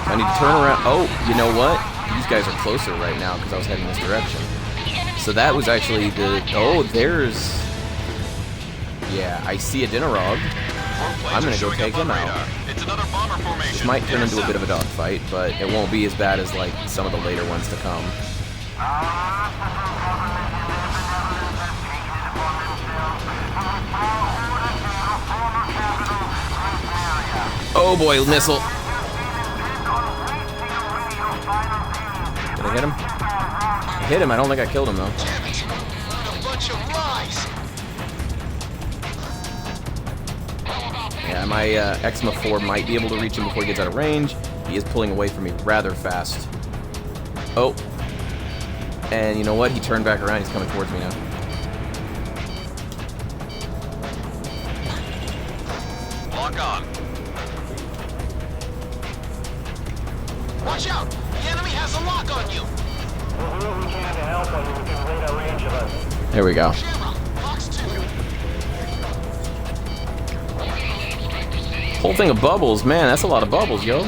So I need to turn around. Oh, you know what? These guys are closer right now because I was heading this direction. So that was actually the... Oh, there's... Yeah, I see a Dinarog. I'm gonna go take him out. It's another bomber formation. This might turn into a bit of a dogfight, but it won't be as bad as like some of the later ones to come. Oh boy, missile. Did I hit him? I hit him. I don't think I killed him though. Yeah, my Exma 4 might be able to reach him before he gets out of range. He is pulling away from me rather fast. Oh. And you know what? He turned back around. He's coming towards me now. Lock on. Watch out! The enemy has a lock on you! There we go. Whole thing of bubbles, man, that's a lot of bubbles, yo.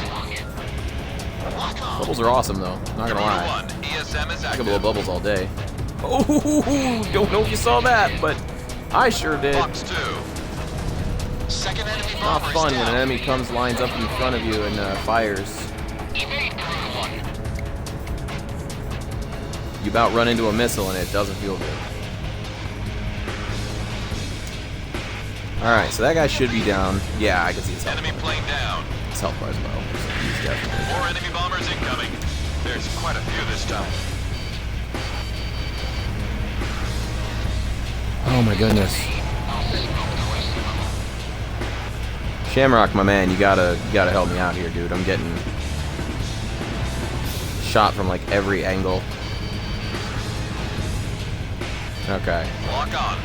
Bubbles are awesome, though. Not gonna lie. I can blow bubbles all day. Oh, don't know if you saw that, but I sure did. Box 2. Second enemy Not bomber fun is when an down. enemy comes, lines up in front of you, and fires. You about run into a missile and it doesn't feel good. Alright, so that guy should be down. Yeah, I can see his health. Enemy plane down. His health bar is low. So he's definitely. More enemy bombers incoming. There's quite a few this time. Oh my goodness. Shamrock, my man, you gotta help me out here, dude. I'm getting shot from like every angle. Okay. Lock on.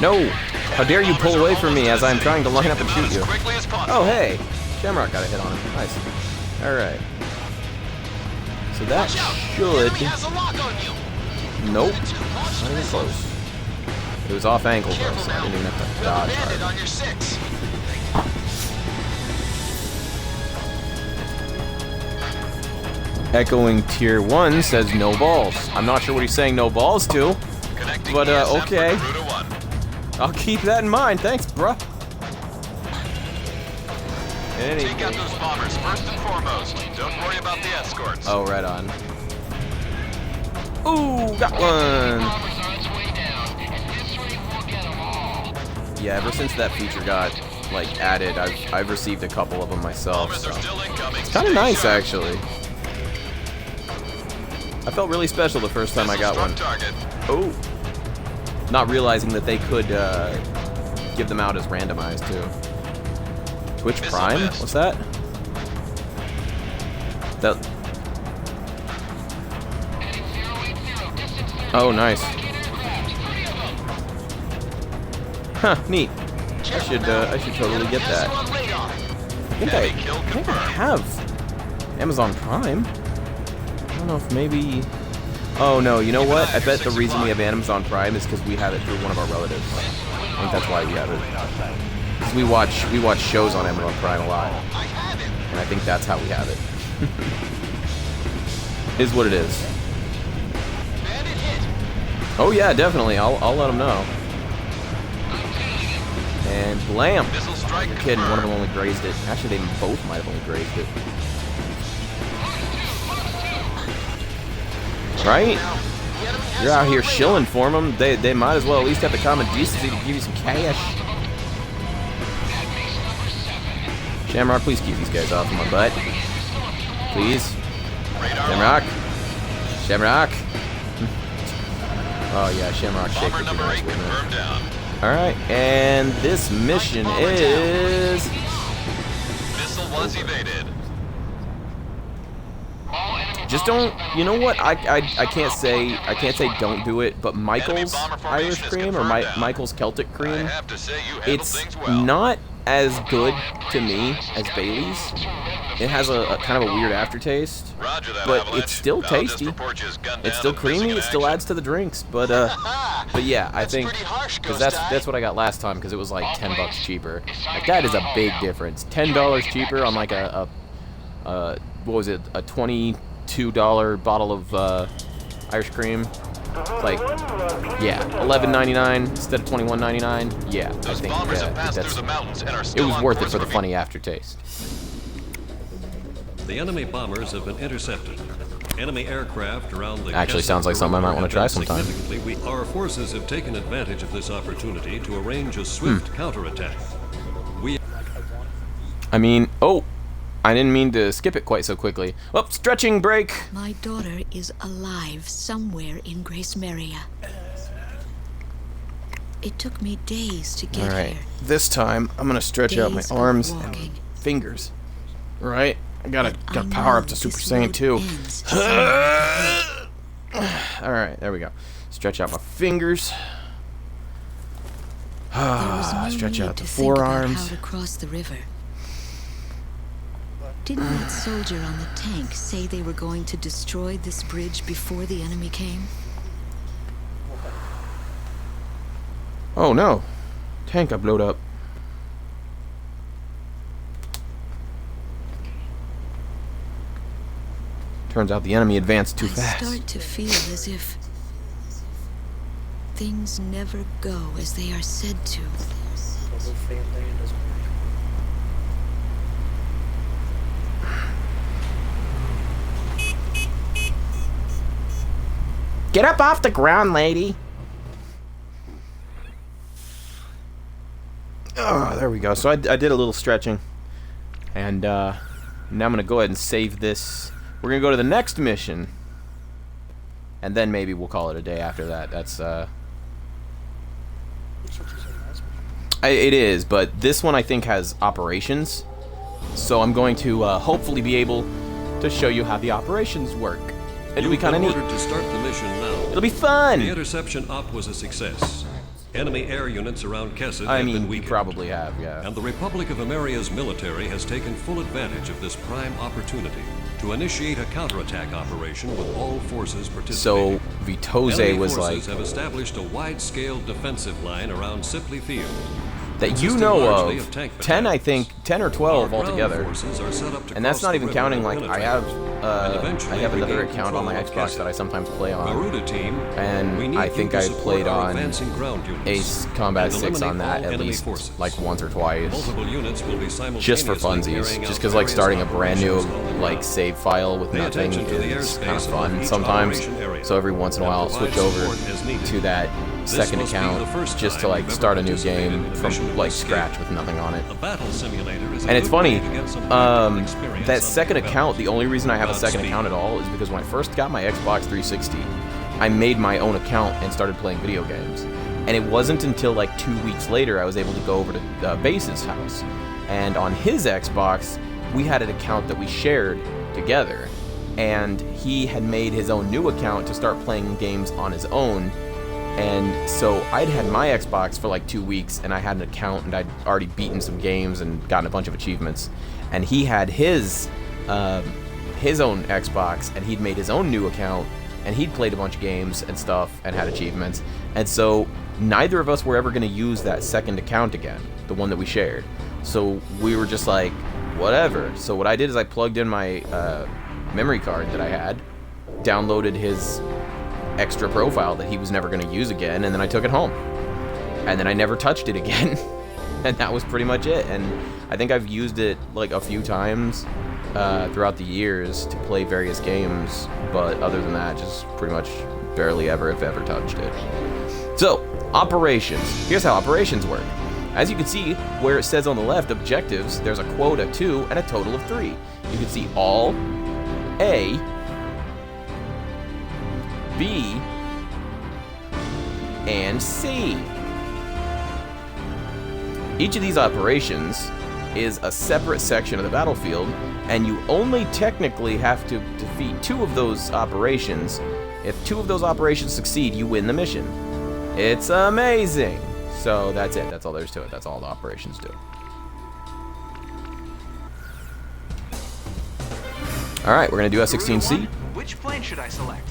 No! How dare you pull away from me as I'm trying to line up and shoot you? As quickly as possible. Oh, hey! Shamrock got a hit on him. Nice. Alright. So that should... Enemy has a lock on you. Nope. Not even close. It was off angle though, so I didn't even have to dodge Bandit hard. on your 6. Echoing Tier 1 says no balls. I'm not sure what he's saying no balls to, Connecting but ESM okay. for Garuda 1. I'll keep that in mind. Thanks, bruh. Take out those bombers first and foremost. Don't worry about the escorts. Oh, right on. Ooh, got one. Yeah, ever since that feature got like added, I've received a couple of them myself. Bombers So. are still incoming. It's kind of Stay nice, sharp. actually. I felt really special the first time I got one. Target. Oh, not realizing that they could give them out as randomized too. Twitch Missile Prime? missed. What's that? That. Oh, nice. Huh, neat. I should totally get that. I think I have Amazon Prime. I don't know if maybe. Oh no, you know what? I bet the reason we have Amazon Prime is because we have it through one of our relatives. I think that's why we have it. Because we watch shows on Amazon Prime a lot, and I think that's how we have it. Is what it is. Oh yeah, definitely. I'll let them know. And blam! Missile strike You're kidding. One of them confirmed. only grazed it. Actually, they both might have only grazed it. Right? You're out here shilling for them. They might as well at least have the common decency to give you some cash. Shamrock, please keep these guys off of my butt. Please. Shamrock. Shamrock. Oh yeah, Shamrock shake Bomber would be number nice, 8 wouldn't it? confirmed down. Alright, and this mission is... Missile was evaded. Just don't, you know what? I can't say don't do it, but Michael's Irish cream or Michael's Celtic I cream, have to say you handled it's things well. not as good to me as Bailey's. It has a kind of a weird aftertaste, Roger that, but Avalanche. it's still I'll just tasty. report you as gunned It's down still and missing creamy. in It still action. adds to the drinks, but yeah, I That's think pretty harsh, because Ghost that's what I got last time because it was like $10 cheaper. Like that is a big difference. $10 cheaper on like a what was it? A $22 bottle of Irish cream. Like, yeah, $11.99 instead of $21.99. Yeah, I Those think bombers have passed that's through the mountains and are it still was on worth it course for the being- funny aftertaste. The enemy bombers have been intercepted. Enemy aircraft around the Actually sounds like something I might wanna try sometime. Significantly, our forces have taken advantage of this opportunity to arrange a swift counterattack. I mean, oh, I didn't mean to skip it quite so quickly. Oh, stretching break. My daughter is alive somewhere in Grace Maria. It took me days to get All right, here. this time I'm gonna stretch out my Days of arms walking. and fingers. Right, I gotta I power up know to Super this Saiyan road 2. ends somewhere ahead. All right, there we go. Stretch out my fingers. There was no Stretch need out the to think about forearms. how to cross the river. Didn't that soldier on the tank say they were going to destroy this bridge before the enemy came? Oh no, tank got blowed up. Turns out the enemy advanced too I fast. start to feel as if things never go as they are said to. the fan land doesn't work. Get up off the ground, lady. Oh, there we go. So I did a little stretching. And now I'm going to go ahead and save this. We're going to go to the next mission. And then maybe we'll call it a day after that. That's, it is, but this one I think has operations. So I'm going to hopefully be able to show you how the operations work. It'll be kind of neat. Ordered to start the mission now. It'll be fun. The interception op was a success. Enemy air units around Kessid I have mean, been you weakened. probably have, yeah. And the Republic of Ameria's military has taken full advantage of this prime opportunity to initiate a counterattack operation with all forces participating. So Vitose Enemy was forces like have established a wide-scale defensive line around Sipley Field. that you know of 10, I think 10 or 12 altogether, and that's not even counting like I have another account on my Xbox that I sometimes play on, and I think I played on Ace Combat 6 on that at least like once or twice, just for funsies, just because like starting a brand new like save file with nothing is kind of fun sometimes. So every once in a while I'll switch over to that second account just to like start a new game from like scratch with nothing on it. And it's funny, that second account, the only reason I have a second account at all is because when I first got my Xbox 360, I made my own account and started playing video games. And it wasn't until like 2 weeks later I was able to go over to Base's house. And on his Xbox, we had an account that we shared together. And he had made his own new account to start playing games on his own. And so I'd had my Xbox for like 2 weeks, and I had an account, and I'd already beaten some games and gotten a bunch of achievements. And he had his own Xbox, and he'd made his own new account, and he'd played a bunch of games and stuff and had achievements. And so neither of us were ever going to use that second account again, the one that we shared. So we were just like, whatever. So what I did is I plugged in my memory card that I had, downloaded his extra profile that he was never going to use again, and then I took it home. And then I never touched it again. And that was pretty much it. And I think I've used it like a few times throughout the years to play various games, but other than that, just pretty much barely ever, if ever, touched it. So, operations. Here's how operations work. As you can see, where it says on the left, objectives, there's a quota 2 and a total of 3. You can see all, A, B, and C. Each of these operations is a separate section of the battlefield, and you only technically have to defeat 2 of those operations. If 2 of those operations succeed, you win the mission. It's amazing! So that's it. That's all there is to it. That's all the operations do. Alright, we're going to do F-16C. Which plane should I select?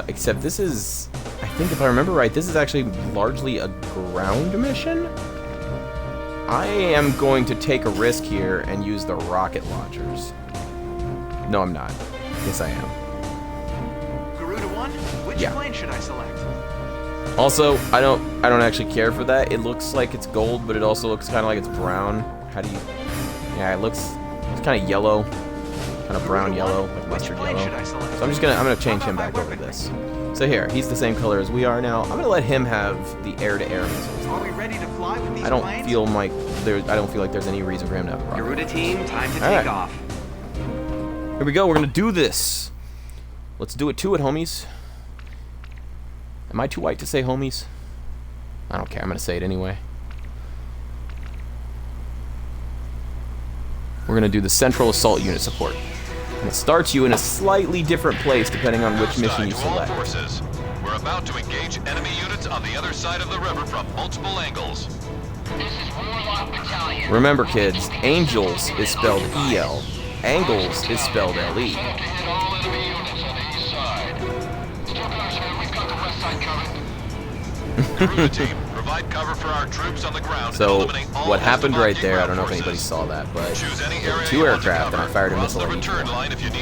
Except this is, I think if I remember right, this is actually largely a ground mission? I am going to take a risk here and use the rocket launchers. No, I'm not. Yes, I am. Garuda 1, which plane should I select? Also, I don't actually care for that. It looks like it's gold, but it also looks kind of like it's brown. How do you... Yeah, it's kind of yellow. Kind of brown yellow, like mustard yellow. So I'm gonna change him back over to this. So here, he's the same color as we are now. I'm gonna let him have the air-to-air missiles. Are we ready to fly with these I don't feel like there's any reason for him to have a rocket. Garuda team, time to take off. Here we go. We're gonna do this. Let's do it to it, homies. Am I too white to say homies? I don't care. I'm gonna say it anyway. We're gonna do the Central Assault Unit support. And it starts you in a slightly different place depending on which mission you select. Forces. We're about to engage enemy units on the other side of the river from multiple angles. This is Warlock Battalion. Remember, kids, Angels is spelled E-L. Angles is spelled L-E. Hit all enemy units on the east side. Stokers here, we've got the west side covered. Garuda team, provide cover for our troops on the ground. So, what happened right there, I don't know if anybody saw that, but there were 2 aircraft and I fired a missile at each one.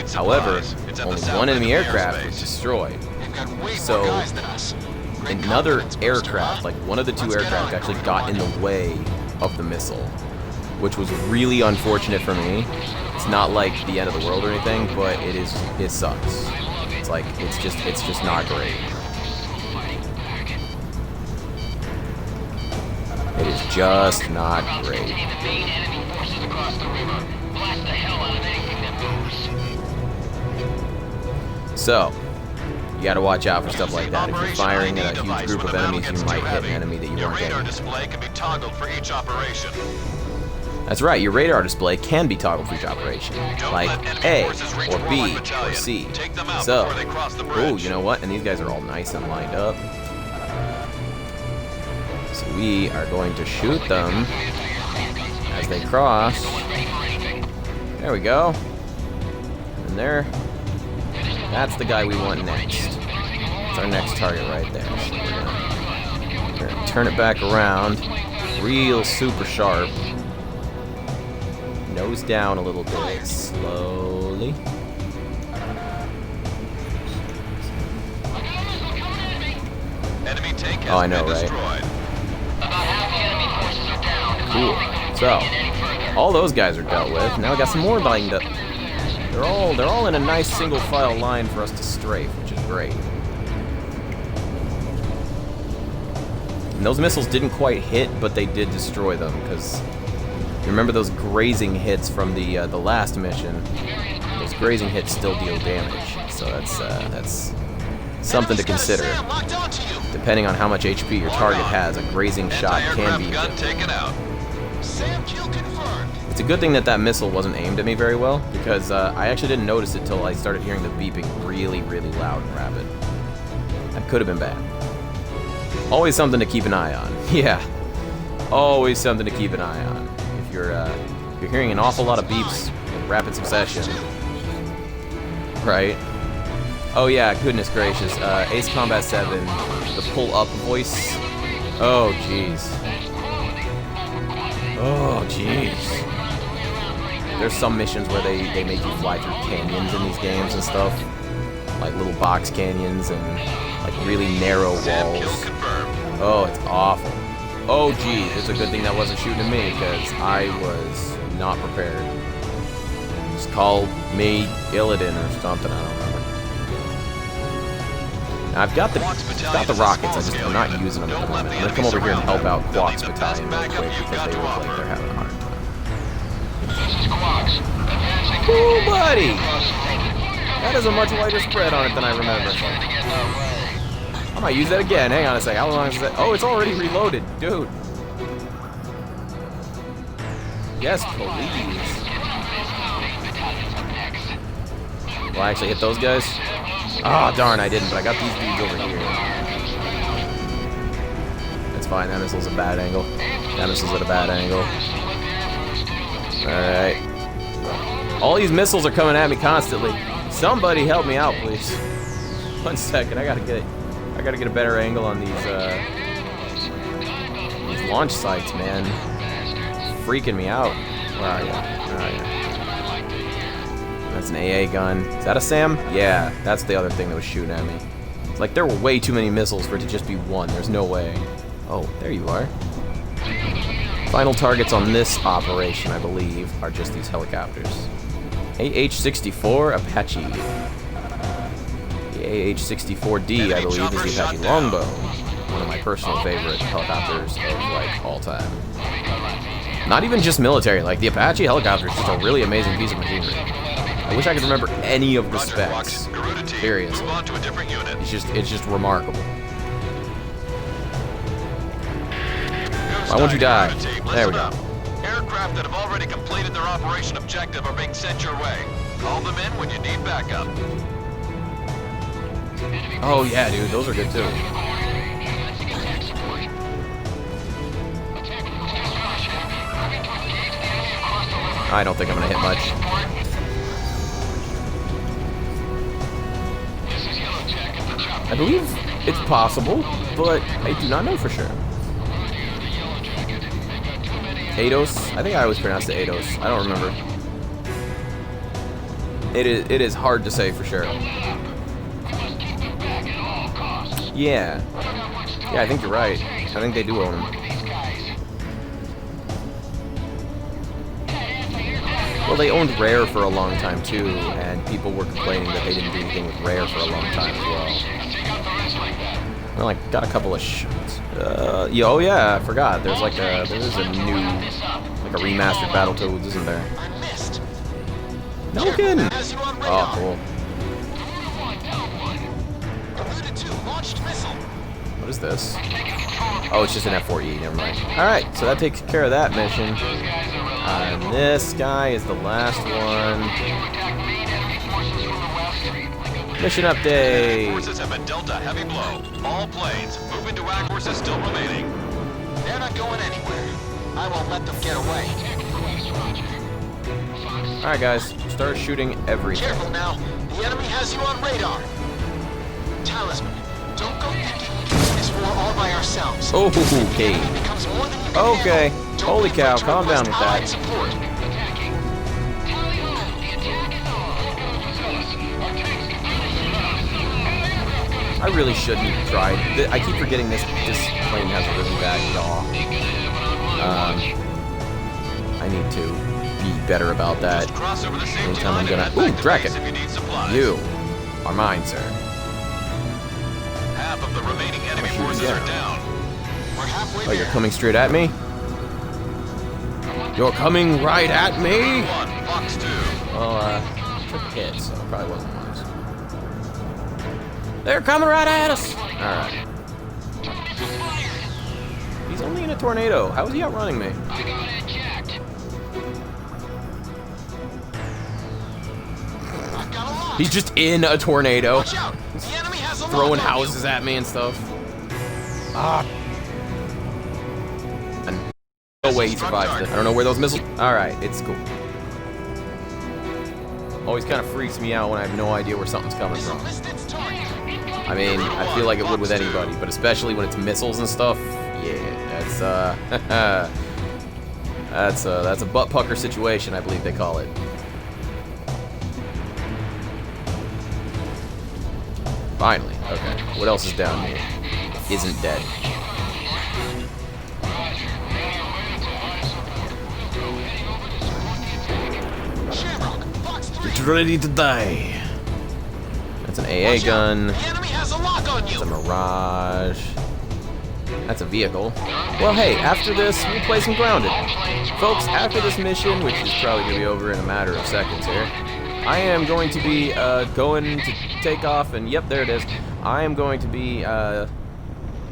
However, only 1 enemy aircraft was destroyed. So, another aircraft, like one of the 2 aircraft, actually got in the way of the missile, which was really unfortunate for me. It's not like the end of the world or anything, but it sucks. It's like, it's just not great. It is just not great. So, you gotta watch out for stuff like that. If you're firing at a huge group of enemies, you might hit an enemy that you weren't Your radar hitting. display can be toggled for each operation. That's right, your radar display can be toggled for each operation, like A, or B, or C. So, ooh, you know what? And these guys are all nice and lined up. So we are going to shoot them as they cross. There we go. And there. That's the guy we want next. That's our next target right there. So we're gonna turn it back around, real super sharp. Nose down a little bit, slowly. Enemy tank has Oh, I know, been right? destroyed. Cool. So, all those guys are dealt with. Now we got some more lined up. They're all in a nice single file line for us to strafe, which is great. And those missiles didn't quite hit, but they did destroy them, because you remember those grazing hits from the last mission? Those grazing hits still deal damage, so that's something to consider. Depending on how much HP your target has, a grazing shot can be Gun good. taken out. It's a good thing that missile wasn't aimed at me very well, because I actually didn't notice it till I started hearing the beeping really, really loud and rapid. That could have been bad. Always something to keep an eye on. Yeah, always something to keep an eye on. If you're hearing an awful lot of beeps in rapid succession, right? Oh yeah, goodness gracious, Ace Combat 7, the pull-up voice. Oh jeez. Oh jeez. There's some missions where they make you fly through canyons in these games and stuff. Like little box canyons and like really narrow walls. Oh, it's awful. Oh geez, it's a good thing that wasn't shooting at me, because I was not prepared. Just called me Illidan or something, I don't remember. Now, I've got the rockets, I'm not using them at the moment. I'm gonna come over here and help out Quack's battalion real quick, because they look like they're having a hard time. Cool, buddy! That is a much wider spread on it than I remember. I might use that again. Hang on a sec. How long is that? Oh, it's already reloaded, dude. Yes, please. Will I actually hit those guys? Ah, darn, I didn't, but I got these dudes over here. That's fine. That missile's a bad angle. That missile's at a bad angle. Alright. All these missiles are coming at me constantly. Somebody help me out, please. 1 second, I gotta get a better angle on these launch sites, man. It's freaking me out. Where are you? Where are you? That's an AA gun. Is that a SAM? Yeah, that's the other thing that was shooting at me. It's like there were way too many missiles for it to just be one. There's no way. Oh, there you are. Final targets on this operation, I believe, are just these helicopters. AH-64 Apache. The AH-64D, I believe, is the Apache Longbow. One of my personal favorite helicopters of, like, all time. Not even just military, like, the Apache helicopter is just a really amazing piece of machinery. I wish I could remember any of the specs. Seriously. It's just remarkable. Why won't you die? There we go. Aircraft that have already completed their operation objective are being sent your way. Call them in when you need backup. Oh yeah, dude, those are good too. I don't think I'm gonna hit much. I believe it's possible, but I do not know for sure. Ados? I think I always pronounce it Ados. I don't remember. It is hard to say for sure. Yeah. Yeah, I think you're right. I think they do own them. Well, they owned Rare for a long time too, and people were complaining that they didn't do anything with Rare for a long time as well. Well, I got a couple of shots. Yeah, oh yeah, I forgot. There's like a new, like a remastered Battletoads, isn't there? No kidding. Oh, cool. What is this? Oh, it's just an F-4E, never mind. Alright, so that takes care of that mission. And this guy is the last one. Mission update! Forces have been dealt a heavy blow. All planes, move into act forces still remaining. They're not going anywhere. I won't let them get away. Alright guys, start shooting everything. Careful now. The enemy has you on radar. Talisman, don't go thinking we can win this war all by ourselves. Oh, okay. Okay. Holy cow, calm down with that. I really shouldn't try. I keep forgetting this plane has a really bad yaw. I need to be better about that. Anytime I'm gonna... Ooh, Draken! You are mine, sir. Half of the remaining enemy forces are down. Oh, you're coming straight at me? You're coming right at me? Fox 2. Well, took a hit, so it probably wasn't wise. They're coming right at us! Alright. He's only in a tornado. How is he outrunning me? He's just in a tornado. Throwing houses at me and stuff. Ah. And no way he survived it. I don't know where those missiles... Alright, it's cool. Always kind of freaks me out when I have no idea where something's coming from. I mean, I feel like it would with anybody, but especially when it's missiles and stuff. Yeah, that's a butt pucker situation, I believe they call it. Finally. Okay. What else is down here? Isn't dead. It's ready to die. That's an AA gun. That's a Mirage. That's a vehicle. Well, hey, after this, we'll play some Grounded. Folks, after this mission, which is probably going to be over in a matter of seconds here, I am going to be going to take off, and yep, there it is. I am going to be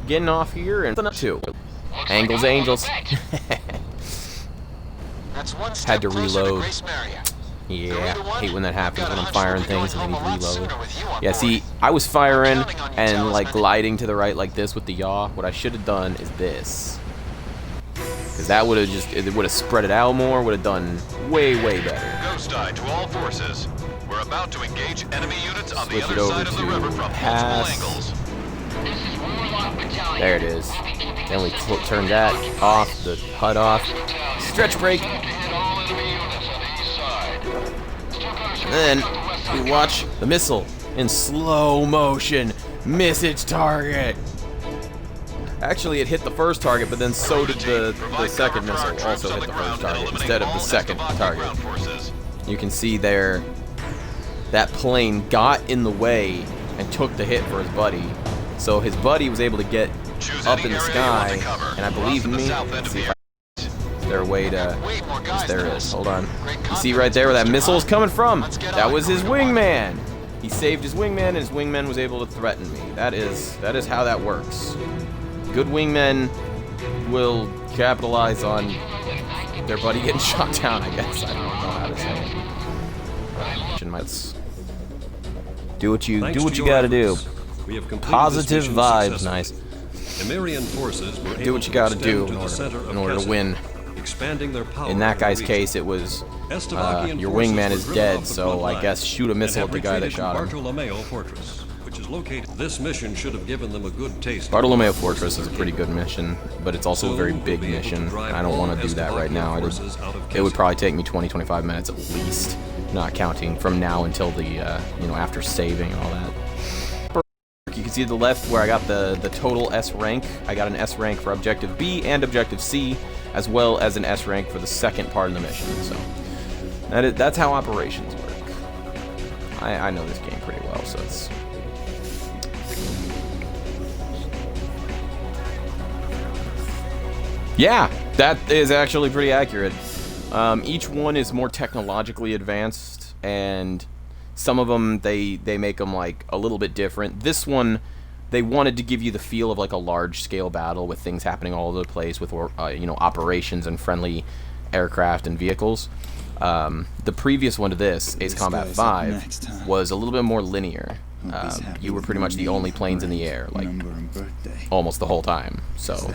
getting off here and two. Angles, Angels. Had to reload. Yeah, hate when that happens when I'm firing things and then you reload. Yeah, see, I was firing and like gliding to the right like this with the yaw. What I should have done is this. Because that would have just, it would have spread it out more, would have done way, way better. Ghost Eye to all forces. We're about to engage enemy units on the Switch other it side over of the to river from pass. multiple angles. There it is. Then we turn that off, the HUD off. Stretch brake. And then we watch the missile in slow motion miss its target. Actually, it hit the first target, but then so did the second missile also hit the first target instead of the second target. You can see there that plane got in the way and took the hit for his buddy. So his buddy was able to get up in the sky, and I believe in me. Let's see if is there a way to... Yes, there is. Hold on. You see right there where that missile is coming from? That was his wingman. He saved his wingman, and his wingman was able to threaten me. That is how that works. Good wingmen will capitalize on their buddy getting shot down, I guess. I don't know how to say it. Let's do what you gotta do. Positive vibes, nice. Do what you gotta do in order to win. In that guy's case, it was your wingman is dead, so I guess shoot a missile at the guy that shot him. This mission should have given them a good taste. Bartolomeo Fortress is a pretty good mission, but it's also a very big mission. I don't want to do that right now. It would probably take me 20-25 minutes at least, not counting from now until the after saving and all that. You can see to the left where I got the total S rank. I got an S rank for Objective B and Objective C, as well as an S rank for the second part of the mission. So That's how operations work. I know this game pretty well, so it's... Yeah, that is actually pretty accurate. Each one is more technologically advanced, and some of them, they make them, like, a little bit different. This one, they wanted to give you the feel of, like, a large-scale battle with things happening all over the place with, you know, operations and friendly aircraft and vehicles. The previous one to this, Ace Combat 5, was a little bit more linear. You were pretty much the only planes in the air, like, almost the whole time. So,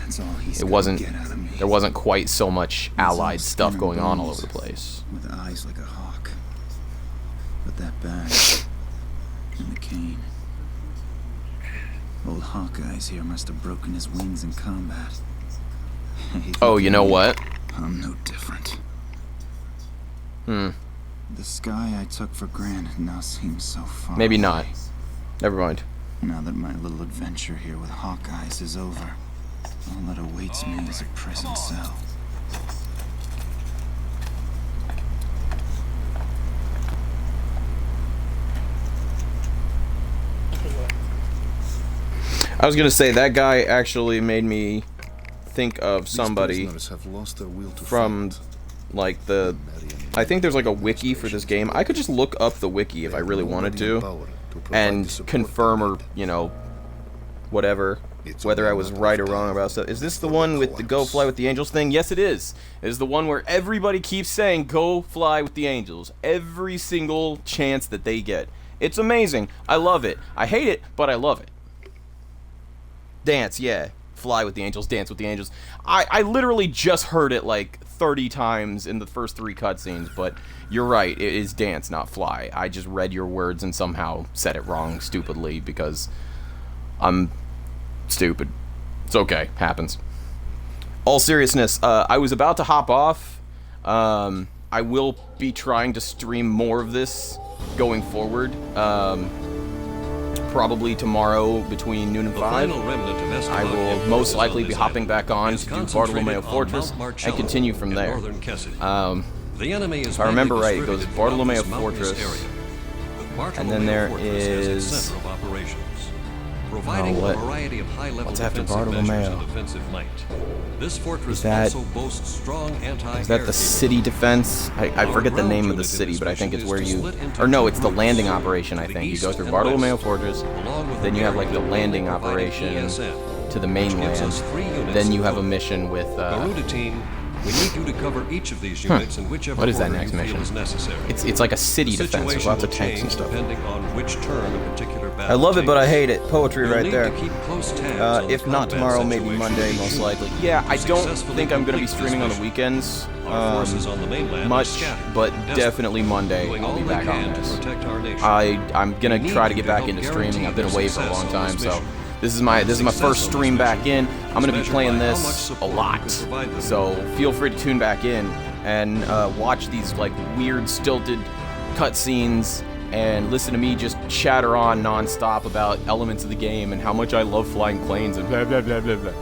there wasn't quite so much allied stuff going on all over the place. With eyes like a hawk. But that bag and the cane. Old Hawkeye's here must have broken his wings in combat. Oh, you know what? I'm no different. The sky I took for granted now seems so far Maybe away. not. Never mind. Now that my little adventure here with Hawkeyes is over, all that awaits me is a prison cell. I was gonna say, that guy actually made me think of somebody from, like, I think there's, like, a wiki for this game. I could just look up the wiki if I really wanted to, and confirm or, you know, whatever, whether I was right or wrong about stuff. Is this the one with the Go Fly with the Angels thing? Yes, it is. It is the one where everybody keeps saying, Go Fly with the Angels. Every single chance that they get. It's amazing. I love it. I hate it, but I love it. Dance, yeah. Fly with the Angels, dance with the Angels. I literally just heard it like 30 times in the first 3 cutscenes, but you're right, it is dance, not fly. I just read your words and somehow said it wrong stupidly because I'm stupid. It's okay, happens. All seriousness, I was about to hop off. I will be trying to stream more of this going forward. Probably tomorrow between noon and 5. I will most likely be hopping back on to do Bartolomeo Fortress and continue from there. If I remember right, it goes Bartolomeo Fortress, and then there is... What's after Bartolomeo? Is that the city defense? I forget the name of the city, but I think it's where you... Or no, it's the landing operation, I think. You go through Bartolomeo Fortress, then you have, like, the landing operation to the mainland, then you have a mission with... We need you to cover each of these units in whichever what is that order next you feel mission? is necessary. It's like a city defense. There's lots of tanks and stuff. Depending on which turn a particular battle I love it, but I takes. hate it. Poetry You'll right need there. to keep close tabs on If the not combat tomorrow, maybe situation Monday, each most likely. mission. Yeah, I don't Successfully think I'm going to be complete streaming on this the mission. weekends. Our forces on the mainland Much, are scattered but and desperate, definitely Monday doing I'll be all back they on can to this. protect our nation. I'm going We to need try to you get back help into streaming. I've been guarantee away for a their long time, success so on this this is my Success first on stream this back mission in. I'm going to be is playing measured by how much this a support you lot, can provide them. so feel free to tune back in and watch these, like, weird stilted cutscenes and listen to me just chatter on non-stop about elements of the game and how much I love flying planes and blah blah blah blah blah.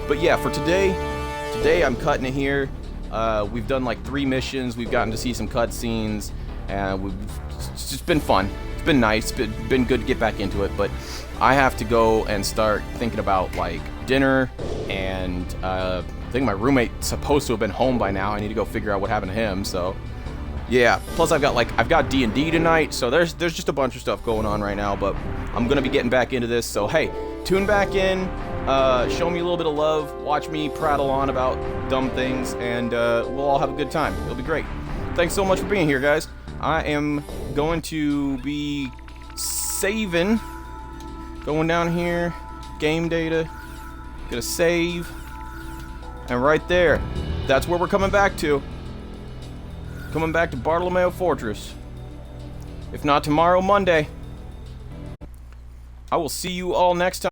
But yeah, for today I'm cutting it here. We've done like 3 missions. We've gotten to see some cutscenes, and it's just been fun. It's been nice. It's been good to get back into it. But I have to go and start thinking about, like, dinner, and I think my roommate's supposed to have been home by now. I need to go figure out what happened to him. So yeah. Plus I've got D&D tonight, so there's just a bunch of stuff going on right now. But I'm gonna be getting back into this. So hey, tune back in. Show me a little bit of love, watch me prattle on about dumb things, and we'll all have a good time. It'll be great. Thanks so much for being here, guys. I am going to be saving, going down here, game data, gonna save, and right there, that's where we're coming back to. Coming back to Bartolomeo Fortress. If not tomorrow, Monday. I will see you all next time.